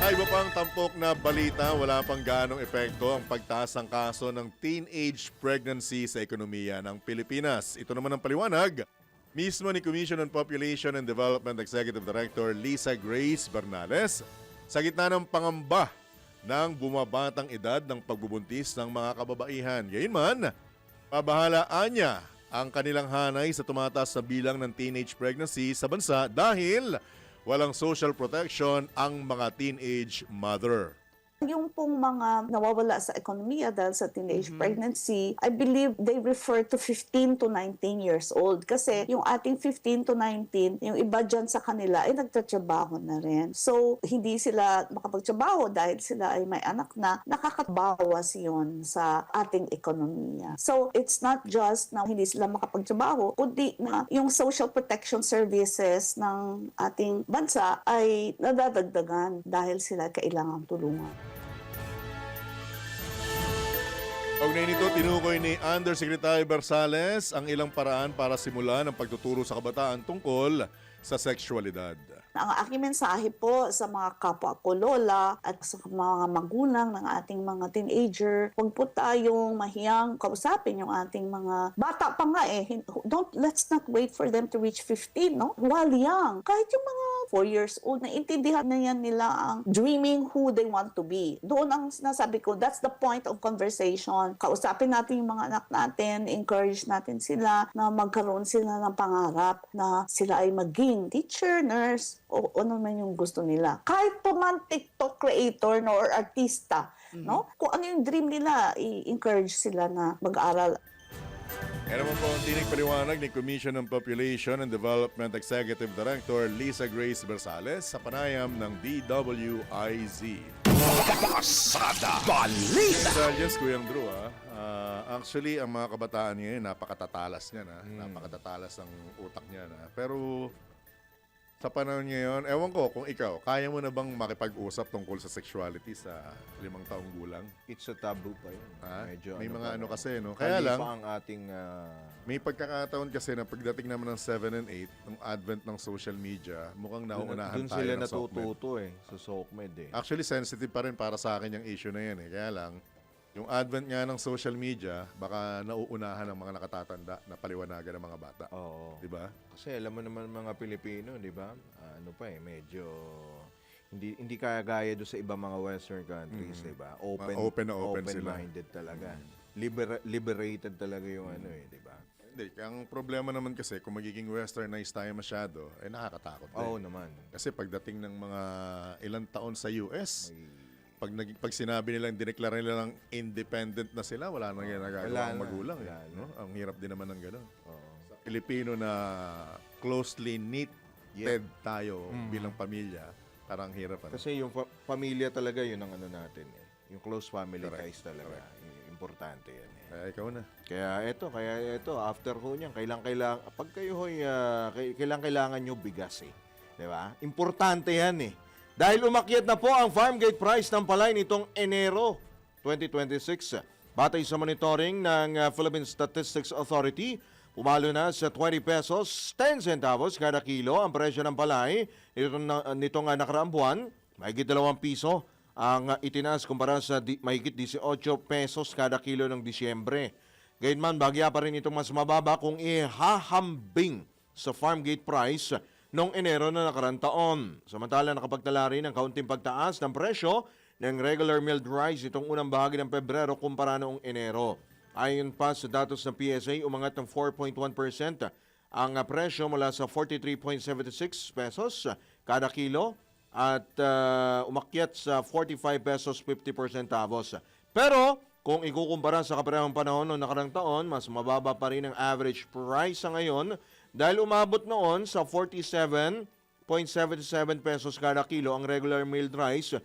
A: ay iba pang tampok na balita, wala pang ganong epekto ang pagtaas ng kaso ng teenage pregnancy sa ekonomiya ng Pilipinas. Ito naman ang paliwanag mismo ni Commission on Population and Development Executive Director Lisa Grace Bernales sa gitna ng pangamba ng bumabatang edad ng pagbubuntis ng mga kababaihan. Gayunman, pabahalaan niya ang kanilang hanay sa tumataas na bilang ng teenage pregnancy sa bansa dahil walang social protection ang mga teenage mother.
L: Yung pong mga nawawala sa ekonomiya dahil sa teenage pregnancy, I believe they refer to 15 to 19 years old. Kasi yung ating 15 to 19, yung iba dyan sa kanila ay nagtatrabaho na rin. So, hindi sila makapagtrabaho dahil sila ay may anak na, nakakabawas yun sa ating ekonomiya. So, it's not just na hindi sila makapagtrabaho, kundi na yung social protection services ng ating bansa ay nadadagdagan dahil sila kailangang tulungan.
A: Kaugnay nito, tinukoy ni Undersecretary Bersales ang ilang paraan para simulan ang pagtuturo sa kabataan tungkol sa sexualidad.
L: Ang aking mensahe po sa mga kapwa ko lola at sa mga magulang ng ating mga teenager, huwag po tayong mahiyang kausapin yung ating mga bata pa nga eh. Let's not wait for them to reach 15, no? While young, kahit yung mga 4 years old, naintindihan na yan nila ang dreaming who they want to be. Doon ang sinasabi ko, that's the point of conversation. Kausapin natin yung mga anak natin, encourage natin sila na magkaroon sila ng pangarap na sila ay maging teacher, nurse, o ano man yung gusto nila. Kahit pa man TikTok creator no, or artista, no? Kung ano yung dream nila, i-encourage sila na mag-aral.
A: Yan naman po ang tinig paliwanag ni Commission on Population and Development Executive Director Lisa Grace Bersales sa panayam ng DWIZ.
B: Pasada Balita.
A: Intelligence, Kuyang Drew, actually, ang mga kabataan ngayon, napakatatalas niya na. Napakatatalas ang utak niya na. Pero sa panahon ngayon, ewan ko kung ikaw, kaya mo na bang makipag-usap tungkol sa sexuality sa 5 taong gulang?
C: It's a taboo pa yun. Medyo
A: May mga
C: pa,
A: ano kasi, no? Kaya
C: Kalifa
A: lang,
C: ang ating...
A: may pagkakataon kasi na pagdating naman ng 7 and 8, ng advent ng social media, mukhang nauunahan
C: Doon
A: tayo
C: sila
A: ng SOCMED.
C: natututo sa SOCMED eh.
A: Actually, sensitive pa rin para sa akin yung issue na yan eh. Kaya lang, yung advent nga ng social media, baka nauunahan ng mga nakatatanda na paliwanagan ng mga bata.
C: Oo.
A: Di ba?
C: Kasi alam mo naman mga Pilipino, di ba? Ano pa medyo hindi kaya gaya do sa ibang mga western countries, di ba?
A: Open sila.
C: Open-minded talaga. Liberated talaga yung di ba?
A: Hindi, ang problema naman kasi kung magiging westernized tayo masyado, nakakatakot din.
C: Oo naman.
A: Kasi pagdating ng mga ilang taon sa US, pag sinabi nilang, dineklara nila ng independent na sila, wala nang ginagawa ang magulang. No? Ang hirap din naman ng gano'n. Sa Pilipino na closely knitted tayo bilang pamilya, parang hirap.
C: Kasi yung pamilya talaga yun ang natin Yung close family ties talaga. Importante yan
A: Kaya ikaw na.
C: Kaya ito, after ho niyan, pag kayo ho'y, kailangan nyo bigas Di ba? Importante yan Dahil umakyat na po ang farm gate price ng palay nitong Enero 2026. Batay sa monitoring ng Philippine Statistics Authority, umalo na sa 20 pesos 10 centavos kada kilo ang presyo ng palay nitong nakaraang buwan. Mahigit 2 piso ang itinaas kumpara sa mahigit 18 pesos kada kilo ng Disyembre. Gayunman, bagya pa rin itong mas mababa kung ihahambing sa farm gate price noong Enero na nakaraang taon. Samantala, nakapagtala rin ng kaunting pagtaas ng presyo ng regular milled rice itong unang bahagi ng Pebrero kumpara noong Enero. Ayon pa sa datos ng PSA, umangat ng 4.1% ang presyo mula sa 43.76 pesos kada kilo at umakyat sa 45 pesos 50 centavos. Pero kung ikukumpara sa kaparehong panahon noong nakaraang taon, mas mababa pa rin ang average price sa ngayon dahil umabot noon sa 47.77 pesos kada kilo ang regular milled rice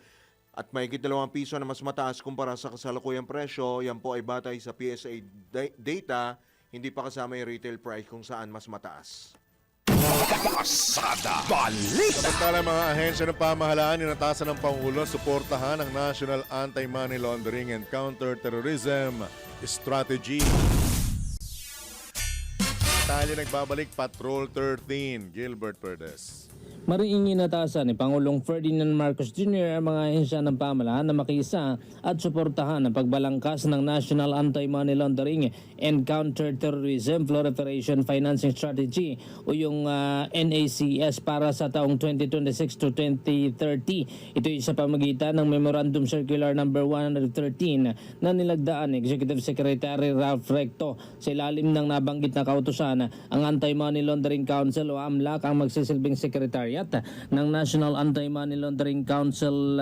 C: at mahigit 2 piso na mas mataas kumpara sa kasalukuyang presyo. Yan po ay batay sa PSA data, hindi pa kasama yung retail price kung saan mas mataas.
B: Pasada Balita.
A: Samantala, mga ahensya ng pamahalaan, inatasan ng Pangulo, suportahan ang National Anti-Money Laundering and Counter-Terrorism Strategy. Tayo nagbabalik, Patrol 13, Gilbert Perdes.
D: Mariing inatasan ni Pangulong Ferdinand Marcos Jr. ang mga ahensya ng pamahalaan na makiisa at suportahan ang pagbalangkas ng National Anti-Money Laundering and Counter-Terrorism Proliferation Financing Strategy o yung NACS para sa taong 2026 to 2030. Ito ay sa pamagitan ng Memorandum Circular No. 113 na nilagdaan ni Executive Secretary Ralph Recto. Sa ilalim ng nabanggit na kautusan, ang Anti-Money Laundering Council o AMLAC ang magsisilbing sekretarya hinihikayat ng National Anti-Money Laundering Council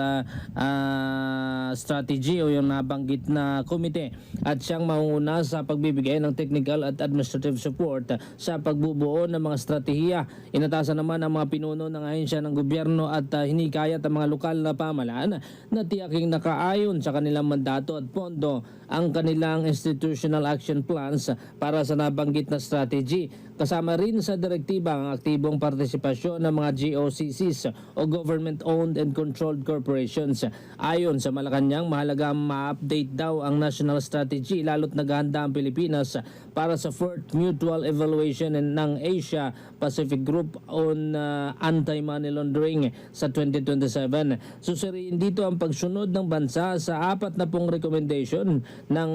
D: strategy o yung nabanggit na komite at siyang mauna sa pagbibigay ng technical at administrative support sa pagbubuo ng mga strategiya. Inatasan naman ang mga pinuno ng ahensya ng gobyerno at hinikayat ang mga lokal na pamahalaan na tiyaking nakaayon sa kanilang mandato at pondo ang kanilang institutional action plans para sa nabanggit na strategy. Kasama rin sa direktiba ang aktibong partisipasyon ng mga GOCCs o Government-Owned and Controlled Corporations. Ayon sa Malacanang, mahalaga ma-update daw ang national strategy lalo't naghahanda ang Pilipinas para sa fourth mutual evaluation ng Asia Pacific Group on Anti-Money Laundering sa 2027. Susuriin dito ang pagsunod ng bansa sa 40 recommendation ng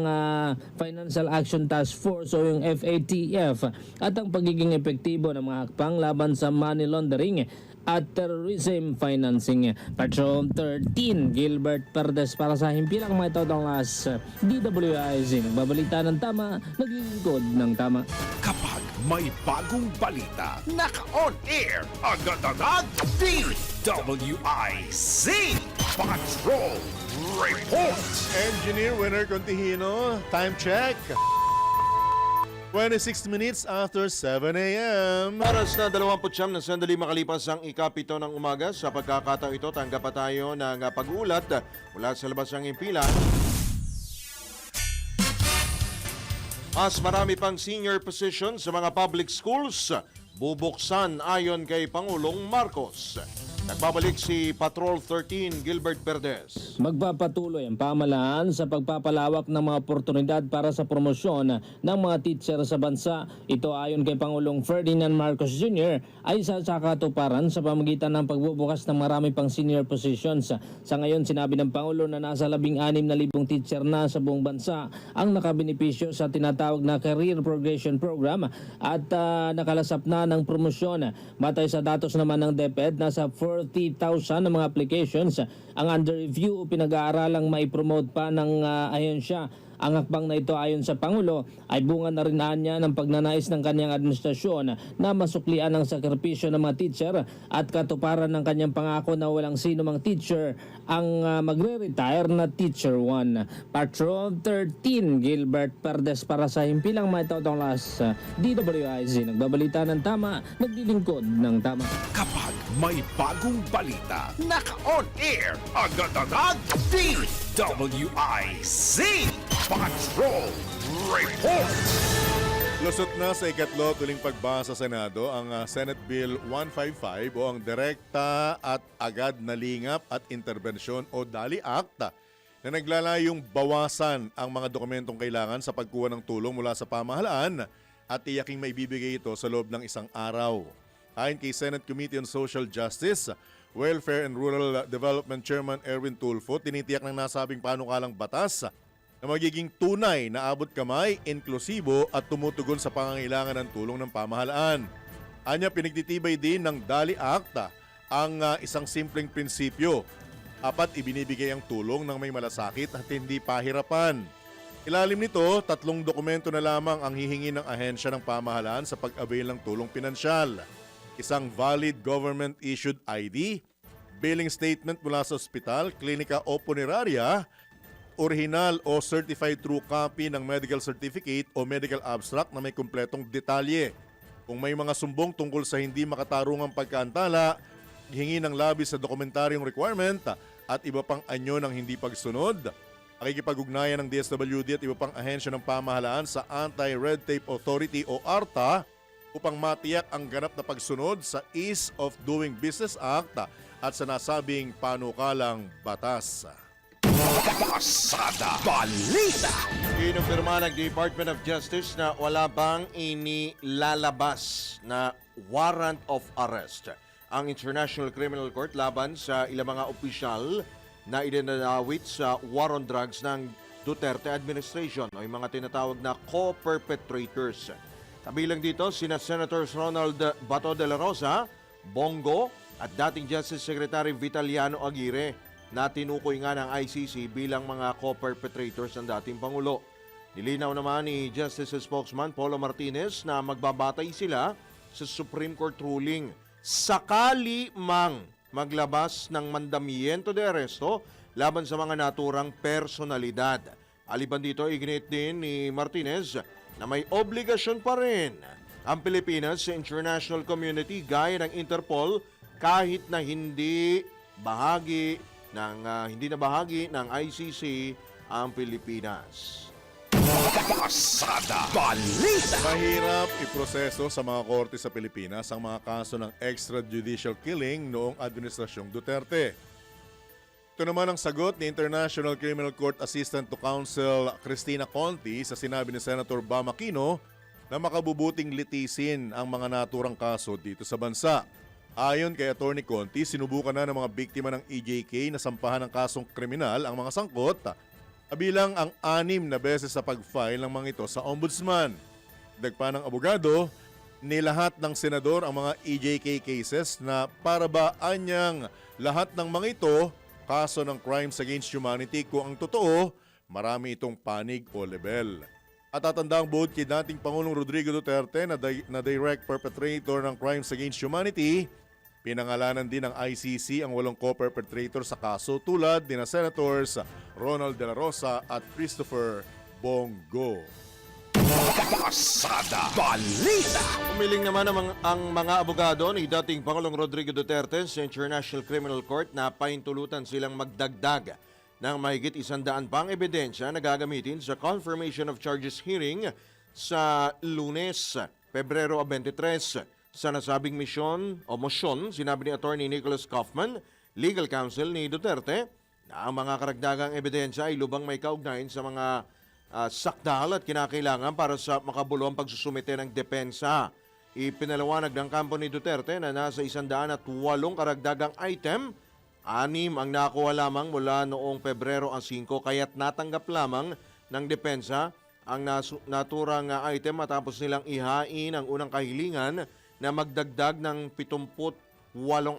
D: Financial Action Task Force o yung FATF at ang pagiging epektibo ng mga hakbang laban sa money laundering at terrorism financing. Patrol 13, Gilbert Perdes para sa himpilang may totong las DWIZ. Nagbabalita ng tama, naglilingkod ng tama.
B: Kapag may bagong balita, naka-on air, agad-agad, DWIZ Patrol Report.
A: Engineer Winner Contihino, time check. 26 minutes after 7 a.m.
C: Oras na 29 na sandali makalipas ang ikapito ng umaga. Sa pagkakataong ito, tanggap pa tayo ng pag-uulat mula sa labas ng himpilan. Mas marami pang senior positions sa mga public schools bubuksan ayon kay Pangulong Marcos. Nagbabalik si Patrol 13, Gilbert Perdes.
D: Magpapatuloy ang pamahalaan sa pagpapalawak ng mga oportunidad para sa promosyon ng mga teacher sa bansa. Ito ayon kay Pangulong Ferdinand Marcos Jr. ay sa katuparan sa pamagitan ng pagbubukas ng marami pang senior positions. Sa ngayon, sinabi ng Pangulo na nasa 16,000 teacher na sa buong bansa ang nakabenepisyo sa tinatawag na Career Progression Program at nakalasap na ng promosyon. Batay sa datos naman ng DepEd, nasa 40,000 na mga applications ang under review o pinag-aaralang maipromote pa ng ahensya. Ang hakbang na ito ayon sa Pangulo ay bunga na rin niya ng pagnanais ng kanyang administrasyon na masuklian ang sakripisyo ng mga teacher at katuparan ng kanyang pangako na walang sino mang teacher ang magre-retire na Teacher 1. Patrol 13, Gilbert Perdes para sa himpilang may totong las DWIZ. Nagbabalita ng tama, naglilingkod ng tama.
B: Kapag may bagong balita, naka-on air, agad-agad, DWIZ Patrol Report.
A: Lusot na sa ikatlo tuling pagbasa sa Senado ang Senate Bill 155 o ang Direkta at Agad na Lingap at Interbensyon o DALI Act na naglalayong bawasan ang mga dokumentong kailangan sa pagkuha ng tulong mula sa pamahalaan at tiyaking maibibigay ito sa loob ng isang araw. Ayon kay Senate Committee on Social Justice, Welfare and Rural Development Chairman Erwin Tulfo, tinitiyak ng nasabing panukalang batas na magiging tunay na abot kamay, inklusibo at tumutugon sa pangangailangan ng tulong ng pamahalaan. Anya, pinagtitibay din ng DALI Act ang isang simpleng prinsipyo. Apat ibinibigay ang tulong ng may malasakit at hindi pahirapan. Ilalim nito, 3 dokumento na lamang ang hihingi ng ahensya ng pamahalaan sa pag-avail ng tulong pinansyal. Isang valid government-issued ID, billing statement mula sa ospital, klinika o punerarya, original o certified true copy ng medical certificate o medical abstract na may kumpletong detalye. Kung may mga sumbong tungkol sa hindi makatarungang pagkaantala, hingi ng labis sa dokumentaryong requirement at iba pang anyo ng hindi pagsunod, pakikipag-ugnayan ng DSWD at iba pang ahensya ng pamahalaan sa Anti-Red Tape Authority o ARTA upang matiyak ang ganap na pagsunod sa Ease of Doing Business Act at sa nasabing panukalang batas.
B: Pasada Balita.
C: Kinumpirma ng Department of Justice na wala bang inilalabas na warrant of arrest ang International Criminal Court laban sa ilang mga opisyal na idinadawit sa war on drugs ng Duterte administration o yung mga tinatawag na co-perpetrators. Kabilang dito sina Senators Ronald Bato de la Rosa, Bongo at dating Justice Secretary Vitaliano Aguirre na tinukoy nga ng ICC bilang mga co-perpetrators ng dating Pangulo. Nilinaw naman ni Justice spokesman Polo Martinez na magbabatay sila sa Supreme Court ruling sakali mang maglabas ng mandamiento de aresto laban sa mga naturang personalidad. Aliban dito, iginit din ni Martinez na may obligasyon pa rin ang Pilipinas sa international community gaya ng Interpol kahit na hindi na bahagi ng ICC ang Pilipinas.
B: Pasada Balita.
A: Mahirap iproseso sa mga korte sa Pilipinas ang mga kaso ng extrajudicial killing noong Administrasyong Duterte. Ito naman ang sagot ni International Criminal Court Assistant to Counsel Cristina Conti sa sinabi ni Senator Bam Aquino na makabubuting litisin ang mga naturang kaso dito sa bansa. Ayon kay Attorney Conti, sinubukan na ng mga biktima ng EJK na sampahan ng kasong kriminal ang mga sangkot, kabilang ang 6 na beses sa pag-file ng mga ito sa Ombudsman. Dagpa ng abogado, nilahat ng senador ang mga EJK cases na para ba anyang lahat ng mga ito kaso ng crimes against humanity kung ang totoo, marami itong panig o level. At tatandang buod kay dating Pangulong Rodrigo Duterte na direct perpetrator ng crimes against humanity, pinangalanan din ng ICC ang 8 co-perpetrator sa kaso tulad ni na Senators Ronald De La Rosa at Christopher Bongo.
B: Pasada Balita.
C: Umiling naman ang mga abogado ni dating Pangulong Rodrigo Duterte sa International Criminal Court na paintulutan silang magdagdag ng mahigit 100 pang ebidensya na gagamitin sa confirmation of charges hearing sa Lunes, Pebrero 23. Sa nasabing motion, sinabi ni Attorney Nicholas Kaufman, legal counsel ni Duterte, na ang mga karagdagang ebidensya ay lubang may kaugnayan sa mga sakdal at kinakailangan para sa makabuluhang pagsusumite ng depensa. Ipinalawanag ng kampo ni Duterte na nasa 108 karagdagang item, 6 ang nakuha lamang mula noong Pebrero 5 kaya't natanggap lamang ng depensa ang naturang item matapos nilang ihain ang unang kahilingan na magdagdag ng 78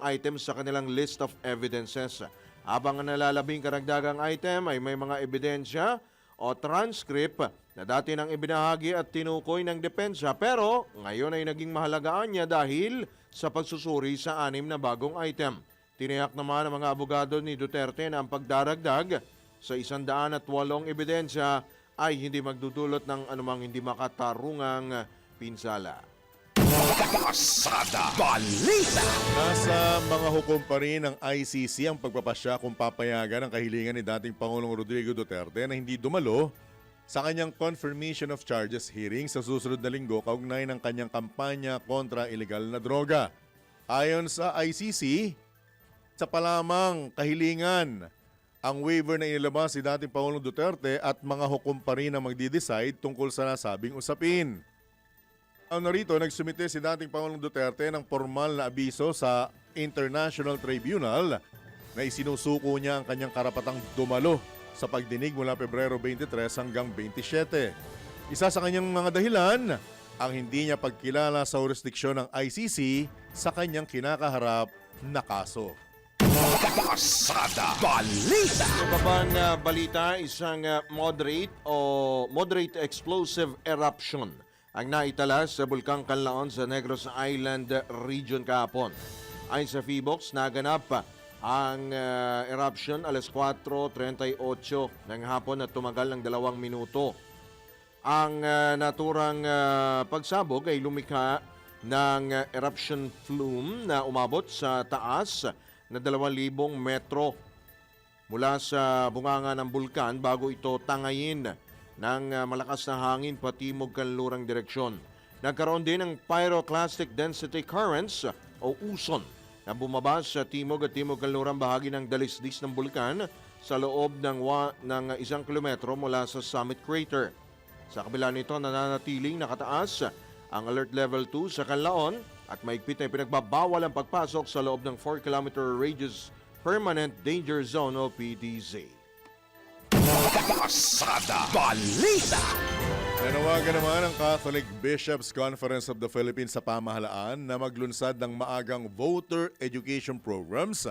C: items sa kanilang list of evidences. Habang ang nalalabing karagdagang item ay may mga ebidensya o transcript na dati nang ibinahagi at tinukoy ng depensa pero ngayon ay naging mahalagaan niya dahil sa pagsusuri sa 6 na bagong item. Tiniyak naman ng mga abogado ni Duterte na ang pagdaragdag sa 108 ebidensya ay hindi magdudulot ng anumang hindi makatarungang pinsala.
B: Pasada Balita.
A: Nasa mga hukom pa rin ng ICC ang pagpapasya kung papayagan ang kahilingan ni dating Pangulong Rodrigo Duterte na hindi dumalo sa kanyang confirmation of charges hearing sa susunod na linggo kaugnay ng kanyang kampanya kontra ilegal na droga. Ayon sa ICC, sa palamang kahilingan ang waiver na inilabas si dating Pangulong Duterte at mga hukom pa rin ang magdi-decide tungkol sa nasabing usapin. Ang narito, nagsumite si dating Pangulong Duterte ng formal na abiso sa International Tribunal na isinusuko niya ang kanyang karapatang dumalo sa pagdinig mula Pebrero 23 hanggang 27. Isa sa kanyang mga dahilan, ang hindi niya pagkilala sa jurisdiksyon ng ICC sa kanyang kinakaharap na kaso.
B: Pasada Balita.
C: Sa babang balita, isang moderate explosive eruption ang naitala sa Bulkang Canlaon sa Negros Island region kahapon. Ayon sa PHIVOX, naganap ang eruption alas 4:38 ng hapon at tumagal ng 2 minuto. Ang naturang pagsabog ay lumikha ng eruption plume na umabot sa taas na 2,000 metro mula sa bunganga ng bulkan bago ito tangayin ng malakas na hangin patimog-kanlurang direksyon. Nagkaroon din ng pyroclastic density currents o uson na bumaba sa timog at timog-kanlurang bahagi ng dalisdis ng bulkan sa loob ng 1 kilometro mula sa summit crater. Sa kabila nito, nananatiling nakataas ang alert level 2 sa Canlaon at maigpit na pinagbabawal ang pagpasok sa loob ng 4-kilometer radius permanent danger zone o PDZ.
B: Pasada Balita.
A: Nanawagan naman ang Catholic Bishops' Conference of the Philippines sa pamahalaan na maglunsad ng maagang voter education programs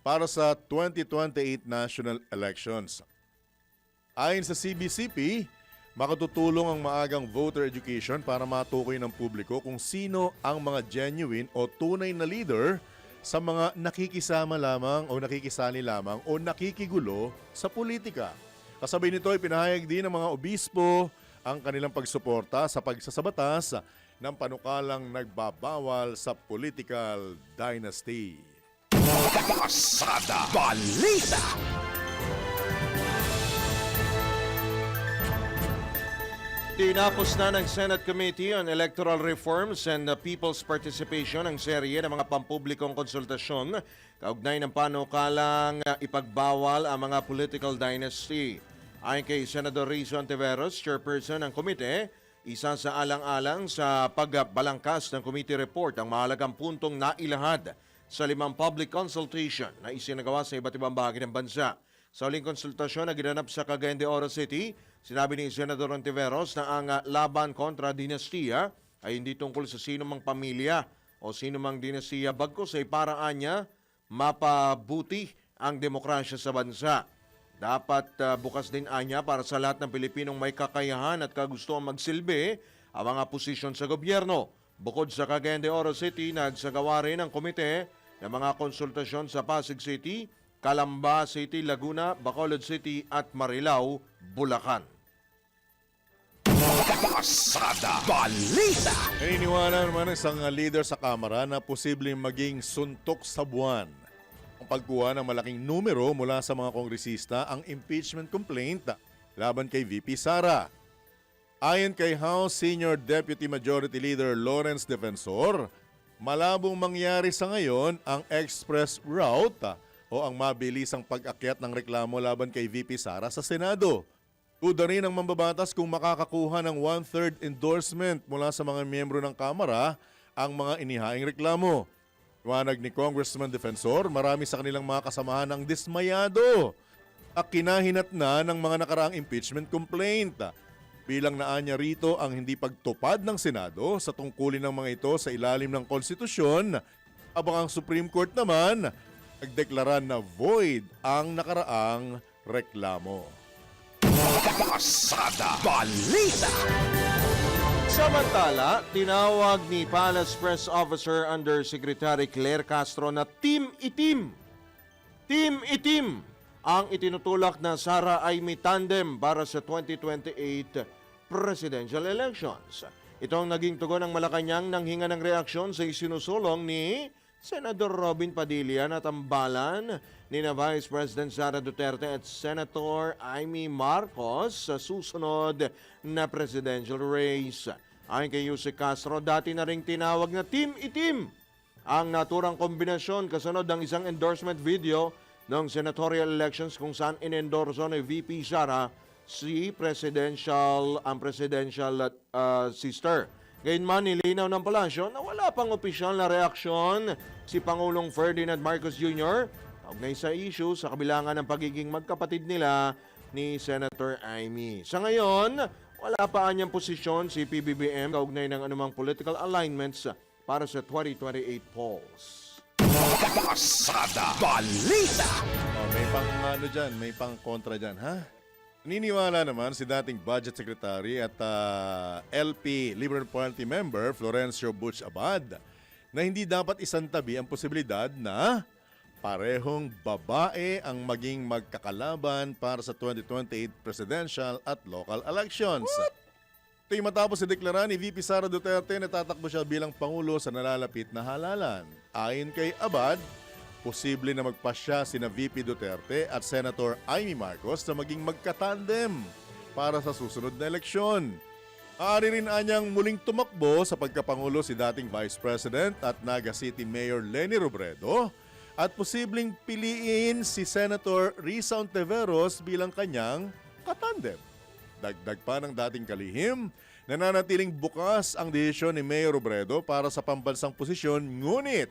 A: para sa 2028 national elections. Ayon sa CBCP, Makatutulong ang maagang voter education para matukoy ng publiko kung sino ang mga genuine o tunay na leader sa mga nakikisama lamang o nakikisali lamang o nakikigulo sa politika. Kasabay nito ay pinahayag din ng mga obispo ang kanilang pagsuporta sa pagsasabatas ng panukalang nagbabawal sa political dynasty.
B: Pasada Balita.
C: Tinapos na ng Senate Committee on Electoral Reforms and People's Participation ang serye ng mga pampublikong konsultasyon kaugnay ng panukalang ipagbawal ang mga political dynasty. Ayon kay Senador Rizzo Antiveros, chairperson ng komite, isa sa alang-alang sa pagbalangkas ng committee report ang mahalagang puntong nailahad sa 5 public consultation na isinagawa sa iba't ibang bahagi ng bansa. Sa uling konsultasyon na ginanap sa Cagayan de Oro City, sinabi ni Senador Ontiveros na ang laban kontra dinastiya ay hindi tungkol sa sino mang pamilya o sino mang dinastiya, bagkus ay paraan niya mapabuti ang demokrasya sa bansa. Dapat bukas din anya para sa lahat ng Pilipinong may kakayahan at kagustuhan magsilbi ang mga posisyon sa gobyerno. Bukod sa Cagayan de Oro City, nagsagawa rin ang komite ng mga konsultasyon sa Pasig City, Calamba City, Laguna, Bacolod City at Marilao, Bulacan.
B: Pasada Balita.
A: Naniniwala naman ng isang leader sa Kamara na posibleng maging suntok sa buwan ang pagkuha ng malaking numero mula sa mga kongresista ang impeachment complaint laban kay VP Sara. Ayon kay House Senior Deputy Majority Leader Lawrence Defensor, malabong mangyari sa ngayon ang express route o ang mabilisang pag-akyat ng reklamo laban kay VP Sara sa Senado. Duda rin ang mambabatas kung makakakuha ng 1/3 endorsement mula sa mga miyembro ng Kamara ang mga inihaing reklamo. Iwanag ni Congressman Defensor, marami sa kanilang mga kasamahan ang dismayado at kinahinat na ng mga nakaraang impeachment complaint. Bilang naanya rito ang hindi pagtupad ng Senado sa tungkulin ng mga ito sa ilalim ng konstitusyon, abang ang Supreme Court naman nagdeklara na void ang nakaraang reklamo.
B: Pasada Balita.
C: Samantala, tinawag ni Palace Press Officer Undersecretary Claire Castro na Team Itim. Team Itim ang itinutulak na Sara Amy tandem para sa 2028 presidential elections. Ito ang naging tugon ng Malacanang nang hinga ng reaksyon sa isinusulong ni Senador Robin Padilla na tambalan ni na Vice President Sara Duterte at Senator Amy Marcos sa susunod na presidential race. Ayon kay Yusek Castro, dati na ring tinawag na Team Itim ang naturang kombinasyon kasunod ng isang endorsement video ng senatorial elections kung saan inendorso ni VP Sara ang presidential sister. Gayunman, nilinaw ng palasyo na wala pang opisyal na reaksyon si Pangulong Ferdinand Marcos Jr. kaugnay sa issue sa kabilangan ng pagiging magkapatid nila ni Senator Amy. Sa ngayon, wala pa anyang posisyon si PBBM kaugnay ng anumang political alignments para sa 2028 polls.
B: Pasada Balita.
A: May pang dyan, may pang kontra dyan, ha? Niniwala naman si dating Budget Secretary at LP Liberal Party member Florencio Butch Abad na hindi dapat isantabi ang posibilidad na parehong babae ang maging magkakalaban para sa 2028 presidential at local elections. Ito'y matapos ideklara ni VP Sara Duterte na tatakbo siya bilang Pangulo sa nalalapit na halalan. Ayon kay Abad, posible na magpasya sina VP Duterte at Senator Amy Marcos na maging magkatandem para sa susunod na eleksyon. Aari rin anyang muling tumakbo sa pagkapangulo si dating Vice President at Naga City Mayor Leni Robredo at posibleng piliin si Senator Risa Ontiveros bilang kanyang katandem. Dagdag pa ng dating kalihim, nananatiling bukas ang desisyon ni Mayor Robredo para sa pambansang posisyon, ngunit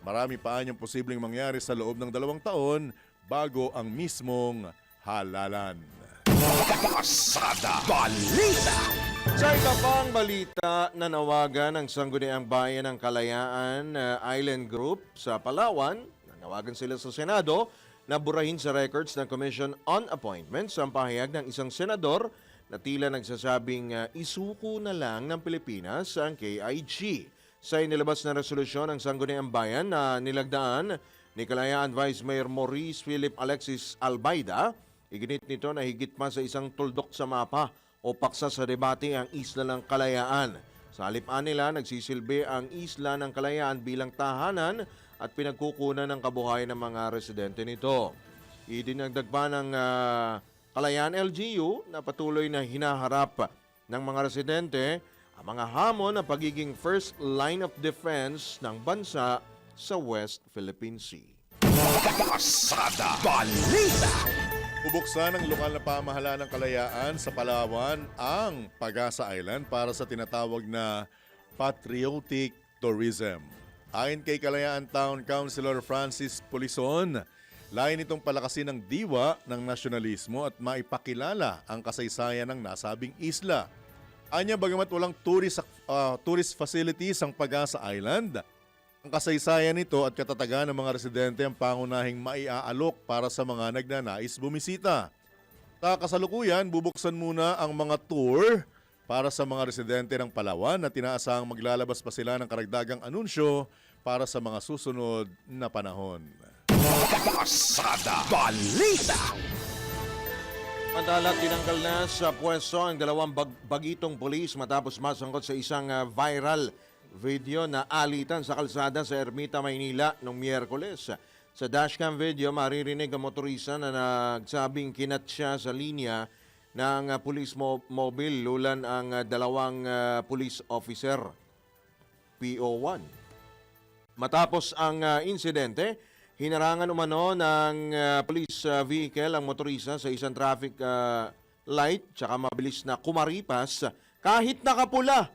A: marami pa anyang posibleng mangyari sa loob ng 2 taon bago ang mismong halalan.
B: Pasada Balita.
C: Sa iba pang balita, nanawagan ng Sangguniang Bayan ng Kalayaan Island Group sa Palawan. Nanawagan sila sa Senado na burahin sa records ng Commission on Appointments ang pahayag ng isang senador na tila nagsasabing isuko na lang ng Pilipinas ang KIG. Sa inilabas na resolusyon ng Sangguniang Bayan na nilagdaan ni Kalayaan Vice Mayor Maurice Philip Alexis Albaida, iginit nito na higit pa sa isang tuldok sa mapa o paksa sa debate ang Isla ng Kalayaan. Sa halipaan nila, nagsisilbi ang Isla ng Kalayaan bilang tahanan at pinagkukunan ng kabuhayan ng mga residente nito. Idinagdag pa ng Kalayaan LGU na patuloy na hinaharap ng mga residente ang mga hamon ng pagiging first line of defense ng bansa sa West Philippine Sea.
B: Pasada Balita.
A: Bubuksan ng lokal na pamahalaan ng Kalayaan sa Palawan ang Pag-asa Island para sa tinatawag na patriotic tourism. Ayon kay Kalayaan Town Councilor Francis Polison, lain itong palakasin ng diwa ng nasyonalismo at maipakilala ang kasaysayan ng nasabing isla. Anya bagamat walang tourist facilities ang Pag-asa Island, ang kasaysayan nito at katatagan ng mga residente ang pangunahing maiaalok para sa mga nagnanais bumisita. Sa kasalukuyan, bubuksan muna ang mga tour para sa mga residente ng Palawan at inaasahang maglalabas pa sila ng karagdagang anunsyo para sa mga susunod na panahon.
B: Pasada Balita.
C: Samantala, tinanggal na sa pwesto ang dalawang bagitong pulis matapos masangkot sa isang viral video na alitan sa kalsada sa Ermita, Maynila noong Miyerkules. Sa dashcam video, maririnig ang motorista na nagsabing kinat siya sa linya ng police mobile lulan ang dalawang police officer, PO1. Matapos ang insidente, hinarangan umano ng police vehicle ang motorista sa isang traffic light tsaka mabilis na kumaripas kahit nakapula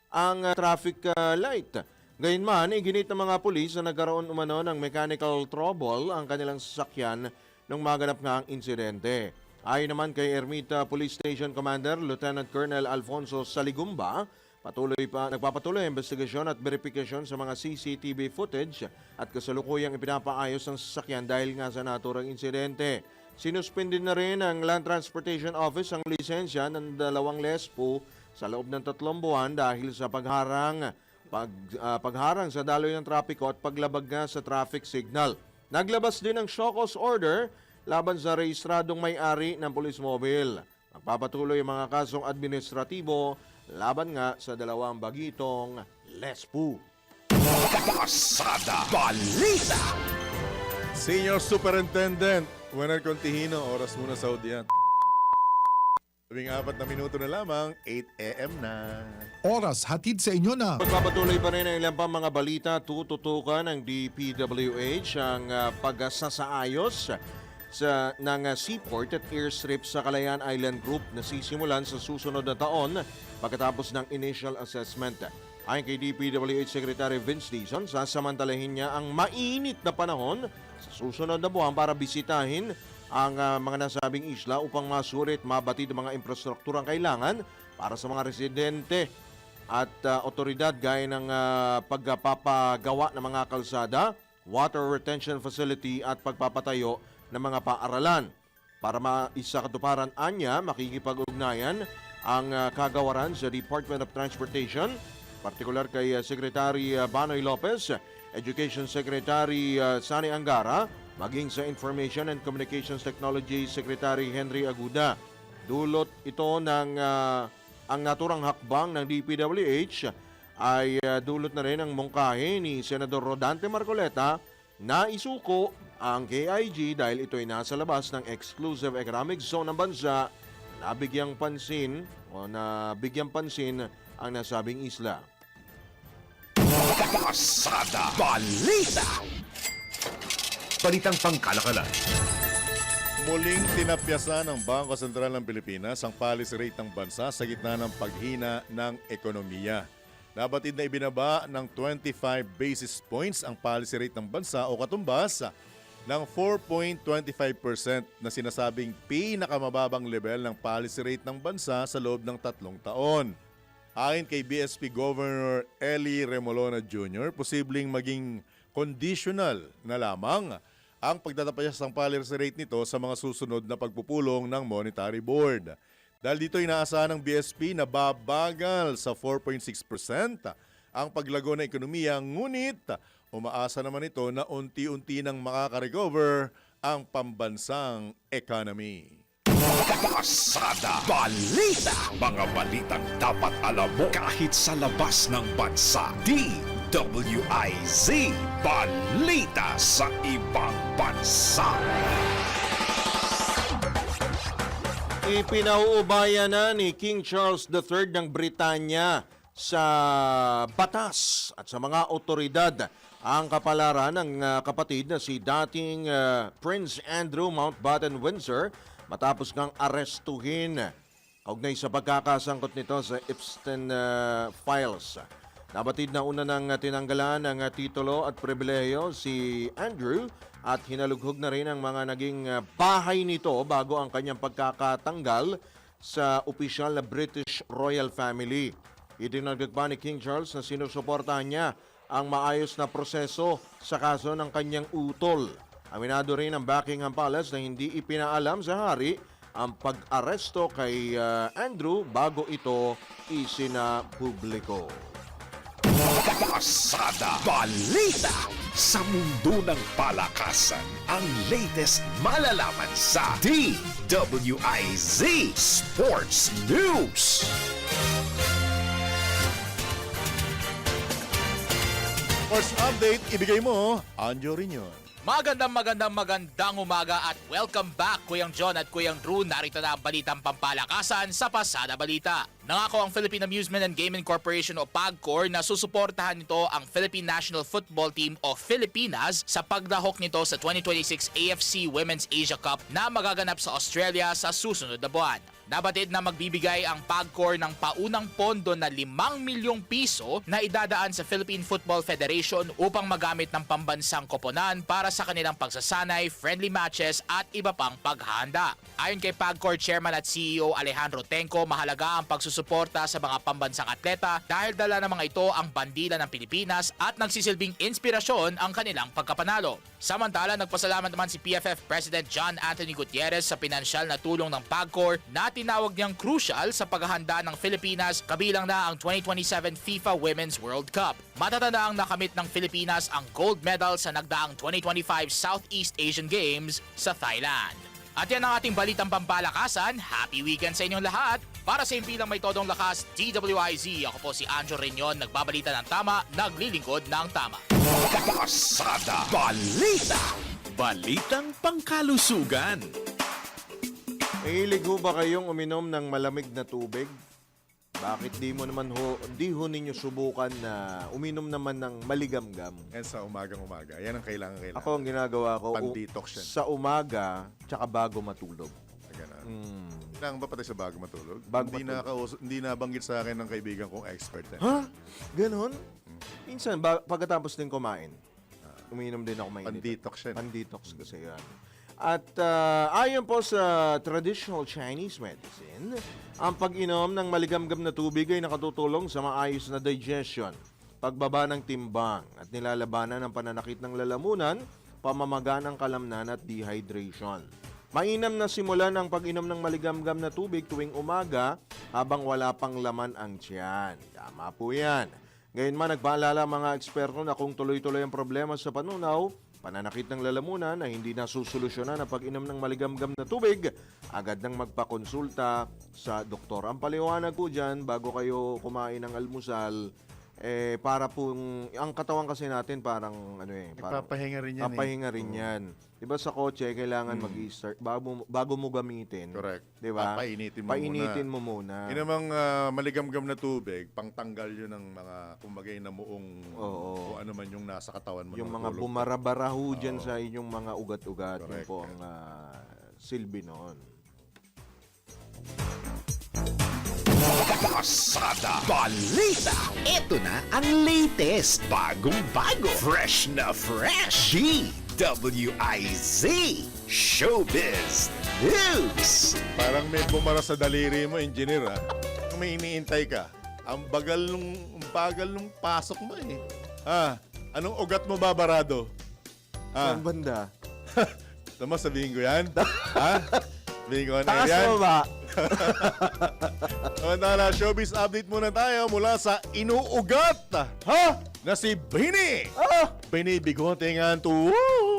C: ang traffic light. Gayunman, iginit ng mga pulis na nagkaroon umano ng mechanical trouble ang kanilang sasakyan nung maganap nga ang insidente. Ayon naman kay Ermita Police Station Commander Lieutenant Colonel Alfonso Saligumba, nagpapatuloy ang investigasyon at verifikasyon sa mga CCTV footage at kasalukuyang ipinapaayos ang sasakyan dahil nga sa naturang insidente. Sinuspendin na rin ng Land Transportation Office ang lisensya ng dalawang lespo sa loob ng 3 buwan dahil sa pagharang sa daloy ng trapiko at paglabag nga sa traffic signal. Naglabas din ng show cause order laban sa rehistradong may-ari ng police mobile. Magpapatuloy ang mga kasong administratibo laban nga sa dalawang bagitong lespo.
B: Pasada Balita.
A: Senior Superintendent Werner Contihino, oras muna sa audience. 4 na minuto na lamang, 8 a.m. na.
M: Oras hatid sa inyo na.
C: Magpapatuloy pa rin ang ilang pang mga balita. Tututukan ng DPWH ang pagsasaayos ng seaport at airstrip sa Kalayaan Island Group na sisimulan sa susunod na taon pagkatapos ng initial assessment. Ayon kay DPWH Secretary Vince Dizon, sasamantalahin niya ang mainit na panahon sa susunod na buwan para bisitahin ang mga nasabing isla upang masurit mabatid ang mga infrastrukturang kailangan para sa mga residente at otoridad gaya ng pagpapagawa ng mga kalsada, water retention facility at pagpapatayo ng mga paaralan. Para maisakatuparan anya, makikipag-ugnayan ang kagawaran sa Department of Transportation, partikular kay Secretary Banoy Lopez, Education Secretary Sani Angara, maging sa Information and Communications Technology Secretary Henry Aguda. Dulot ito ng ang naturang hakbang ng DPWH ay dulot na rin ang mungkahi ni Senador Rodante Marcoleta na isuko ang KIG dahil ito ay nasa labas ng exclusive economic zone ng bansa na bigyang pansin ang nasabing isla.
B: Pasada Balita. Balitang pangkalakalan.
A: Muling tinapyasan ng Bangko Sentral ng Pilipinas ang policy rate ng bansa sa gitna ng paghina ng ekonomiya. Nabatid na ibinaba ng 25 basis points ang policy rate ng bansa o katumbas ng 4.25% na sinasabing pinakamababang level ng policy rate ng bansa sa loob ng 3 taon. Ayon kay BSP Governor Eli Remolona Jr., posibleng maging conditional na lamang ang pagtatapyas ng policy rate nito sa mga susunod na pagpupulong ng Monetary Board. Dahil dito inaasahan ng BSP na babagal sa 4.6% ang paglago ng ekonomiya, ngunit umaasa naman ito na unti-unti nang makaka-recover ang pambansang economy.
B: Pasada Balita. Mga balitang dapat alam mo kahit sa labas ng bansa. DWIZ Balita sa ibang bansa.
C: Ipinauubaya na ni King Charles III ng Britanya sa batas at sa mga otoridad ang kapalaran ng kapatid na si dating Prince Andrew Mountbatten-Windsor matapos ngang arestuhin kaugnay sa pagkakasangkot nito sa Epstein files. Nabatid na una ng tinanggalan ng titulo at pribilehiyo si Andrew at hinalughog na rin ang mga naging bahay nito bago ang kanyang pagkakatanggal sa opisyal na British Royal Family. Idinagdag pa ni King Charles na sinusuportahan niya ang maayos na proseso sa kaso ng kanyang utol. Aminado rin ang Buckingham Palace na hindi ipinaalam sa hari ang pag-aresto kay Andrew bago ito isinapubliko.
B: Pasada Balita. Sa mundo ng palakasan, ang latest malalaman sa DWIZ Sports News.
A: First update, ibigay mo, Anjo Riñon.
N: Magandang umaga at welcome back Kuyang John at Kuyang Drew. Narito na ang balitang pampalakasan sa Pasada Balita. Nangako ang Philippine Amusement and Gaming Corporation o PAGCOR na susuportahan nito ang Philippine National Football Team o Filipinas sa pagdahok nito sa 2026 AFC Women's Asia Cup na magaganap sa Australia sa susunod na buwan. Nabatid na magbibigay ang PAGCOR ng paunang pondo na 5 milyong piso na idadaan sa Philippine Football Federation upang magamit ng pambansang koponan para sa kanilang pagsasanay, friendly matches at iba pang paghahanda. Ayon kay PAGCOR Chairman at CEO Alejandro Tenco, mahalaga ang pagsusuporta sa mga pambansang atleta dahil dala ng mga ito ang bandila ng Pilipinas at nagsisilbing inspirasyon ang kanilang pagkapanalo. Samantala, nagpasalamat naman si PFF President John Anthony Gutierrez sa pinansyal na tulong ng PAGCOR na tinawag niyang crucial sa paghahanda ng Pilipinas kabilang na ang 2027 FIFA Women's World Cup. Matatandaang nakamit ng Pilipinas ang gold medal sa nagdaang 2025 Southeast Asian Games sa Thailand. At yan ang ating balitang pampalakasan. Happy weekend sa inyong lahat. Para sa impilang may todong lakas, DWIZ. Ako po si Anjo Riñon, nagbabalita ng tama, naglilingkod ng tama.
B: Pasada Balita. Balitang pangkalusugan.
C: Mahilig ho ba kayong uminom ng malamig na tubig? Bakit di ho ninyo subukan na uminom naman ng maligamgam?
A: Yan sa umagang-umaga. Yan ang kailangan.
C: Ako ang ginagawa ko
A: Pan-detox yan.
C: sa umaga tsaka bago matulog.
A: Ganun. Kailangan ba pati sa bago matulog?
C: Bago
A: Hindi nabanggit sa akin ng kaibigan kong expert.
C: Ha? Ganon? Minsan, pagkatapos din kumain, uminom din ako mainit.
A: Pan-detox yan.
C: Pan-detox kasi yan. At ayon po sa traditional Chinese medicine, ang pag-inom ng maligamgam na tubig ay nakatutulong sa maayos na digestion, pagbaba ng timbang at nilalabanan ng pananakit ng lalamunan, pamamaga ng kalamnan at dehydration. Mainam na simulan ang pag-inom ng maligamgam na tubig tuwing umaga habang wala pang laman ang tiyan. Tama po yan. Gayunman, nagpaalala mga eksperto na kung tuloy-tuloy ang problema sa panunaw, pananakit ng lalamunan na hindi nasusolusyonan ang pag-inom ng maligamgam na tubig, agad nang magpakonsulta sa doktor. Ang paliwanag po dyan, bago kayo kumain ng almusal, para pong, ang katawan kasi natin parang,
A: Papahinga rin yan.
C: papahinga rin yan. Diba sa kotse, kailangan mag-i-start bago mo gamitin.
A: Correct.
C: Diba?
A: Painitin mo
C: muna.
A: Yun namang maligamgam na tubig, pangtanggal yun ng mga kumagay na muong kung ano man yung nasa katawan mo.
C: Yung
A: ng
C: mga
A: ulo.
C: bumarabaraho dyan sa inyong mga ugat-ugat. Yun
A: Correct.
C: po ang silbi noon.
B: Pasada Balita. Ito na ang latest, bagong-bago, fresh na fresh. DWIZ Showbiz News.
A: Parang may bumara sa daliri mo, engineer, ha? Kung may iniintay ka, ang bagal nung pasok mo, eh. Anong ugat mo babarado?
C: Saan banda?
A: Tama, sabihin ko yan? Ha? Being on
C: Taas
A: air yan.
C: mo ba?
A: Samantala, showbiz update muna tayo mula sa inuugat na si Bini. Bini Bigotengan to.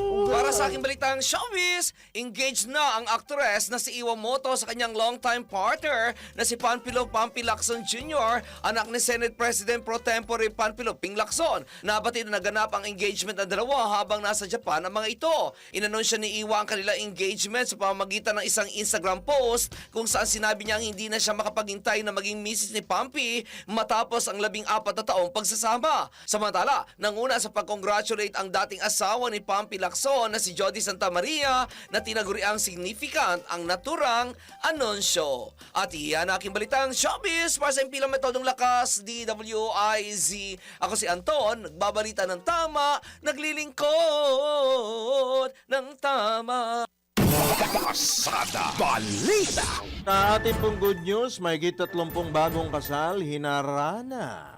O: Para sa aking balitang showbiz, engaged na ang aktres na si Iwamoto sa kanyang longtime partner na si Panfilo Pampi Lacson Jr., anak ni Senate President Pro Tempore Panfilo Ping Lacson. Nabatid na naganap ang engagement ng dalawa habang nasa Japan ang mga ito. Inanunsya ni Iwa ang kanilang engagement sa pamamagitan ng isang Instagram post kung saan sinabi niyang hindi na siya makapaghintay na maging misis ni Pampi matapos ang 14 na taong pagsasama. Samantala, nanguna sa pag-congratulate ang dating asawa ni Pampi Lacson na si Jody Santa Maria na tinaguriang significant ang naturang anunsyo. At iyan ang aking balitang showbiz para sa impilang metodong lakas, DWIZ. Ako si Anton, nagbabalita ng tama, naglilingkod ng tama.
B: Pasada Balita.
C: Sa ating pong good news, may 30 bagong kasal hinarana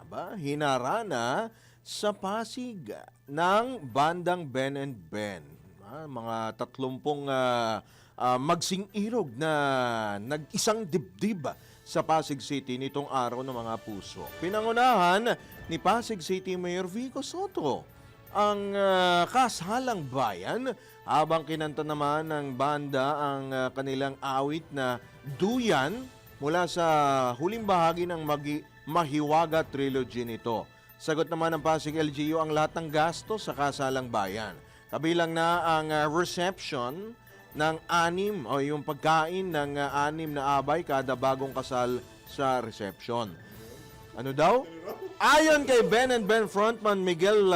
C: sa Pasig ng bandang Ben and Ben. Mga 30 magsing-irog na nag-isang dibdib sa Pasig City nitong araw ng mga puso. Pinangunahan ni Pasig City Mayor Vico Soto ang kasalang bayan habang kinanta naman ng banda ang kanilang awit na Duyan mula sa huling bahagi ng Mahiwaga Trilogy nito. Sagot naman ng Pasig LGU ang lahat ng gastos sa kasalang bayan. Kabilang na ang reception ng 6 o yung pagkain ng 6 na abay kada bagong kasal sa reception. Ano daw? Ayon kay Ben and Ben frontman Miguel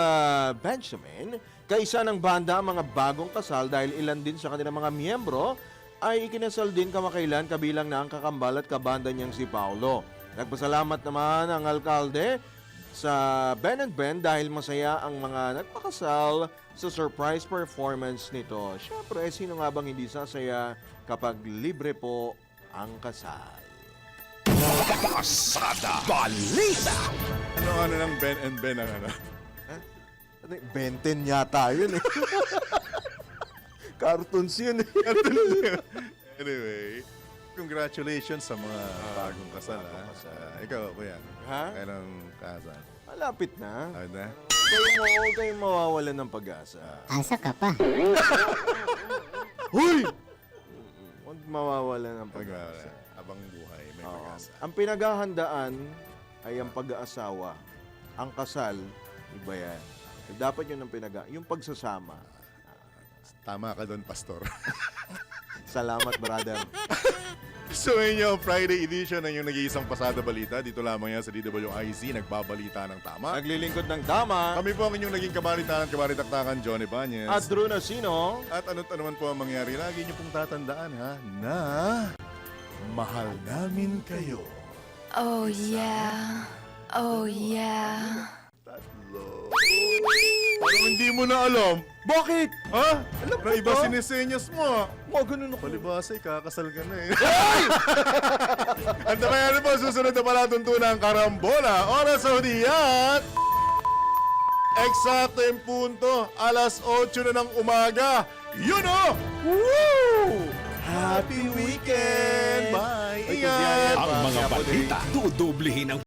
C: Benjamin, kaisa ng banda ang mga bagong kasal dahil ilan din sa kanilang mga miyembro ay ikinasal din kamakailan kabilang na ang kakambal at kabanda niyang si Paulo. Nagpasalamat naman ang alkalde sa Ben and Ben dahil masaya ang mga nagpakasal sa surprise performance nito. Siyempre, sino nga bang hindi sasaya kapag libre po ang kasal?
B: Pasada Balita.
A: Ano ng Ben and Ben ang ano?
C: Benten yata yun eh. Cartoons yun eh.
A: Anyway, congratulations sa mga bagong kasal. Ikaw, kuya.
C: Ha?
A: Kailang kasal?
C: Malapit na.
A: Ayun na.
C: Huwag kayong mawawalan ng pag-asa.
J: Asa ka pa.
C: Huy! Huwag mawawalan ng pag-asa.
A: Abang buhay, may
C: Oo.
A: pag-asa.
C: Ang pinaghahandaan ay ang pag-aasawa. Ang kasal, iba yan. Dapat yun ang yung pagsasama.
A: Tama ka doon, Pastor.
C: Salamat, brother.
A: So inyo, Friday edition ng yung nag-iisang Pasada Balita. Dito lamang yan sa DWIZ, nagbabalita ng tama.
C: Naglilingkod ng tama.
A: Kami po ang inyong naging kabalitaktakan, Johnny Banez.
C: At Drew Nasino.
A: At ano't ano man po ang mangyari, lagi niyo pong tatandaan ha, na mahal namin kayo.
P: Oh yeah. Oh yeah.
A: Tatlo. Parang hindi mo na alam.
C: Bakit?
A: Ha?
C: Alam
A: Na iba sinesenyas mo.
C: Ganun ako.
A: Palibasa, kakasal ka na eh. Ang tabayan po, susunod na palatuntunan ng Karambola. Oras sa hudiyat. Eksakto yung punto. Alas 8 na ng umaga. Yun o! Woo! Happy weekend! Bye! Ingat!
B: Ang mga balita, dudublihin ang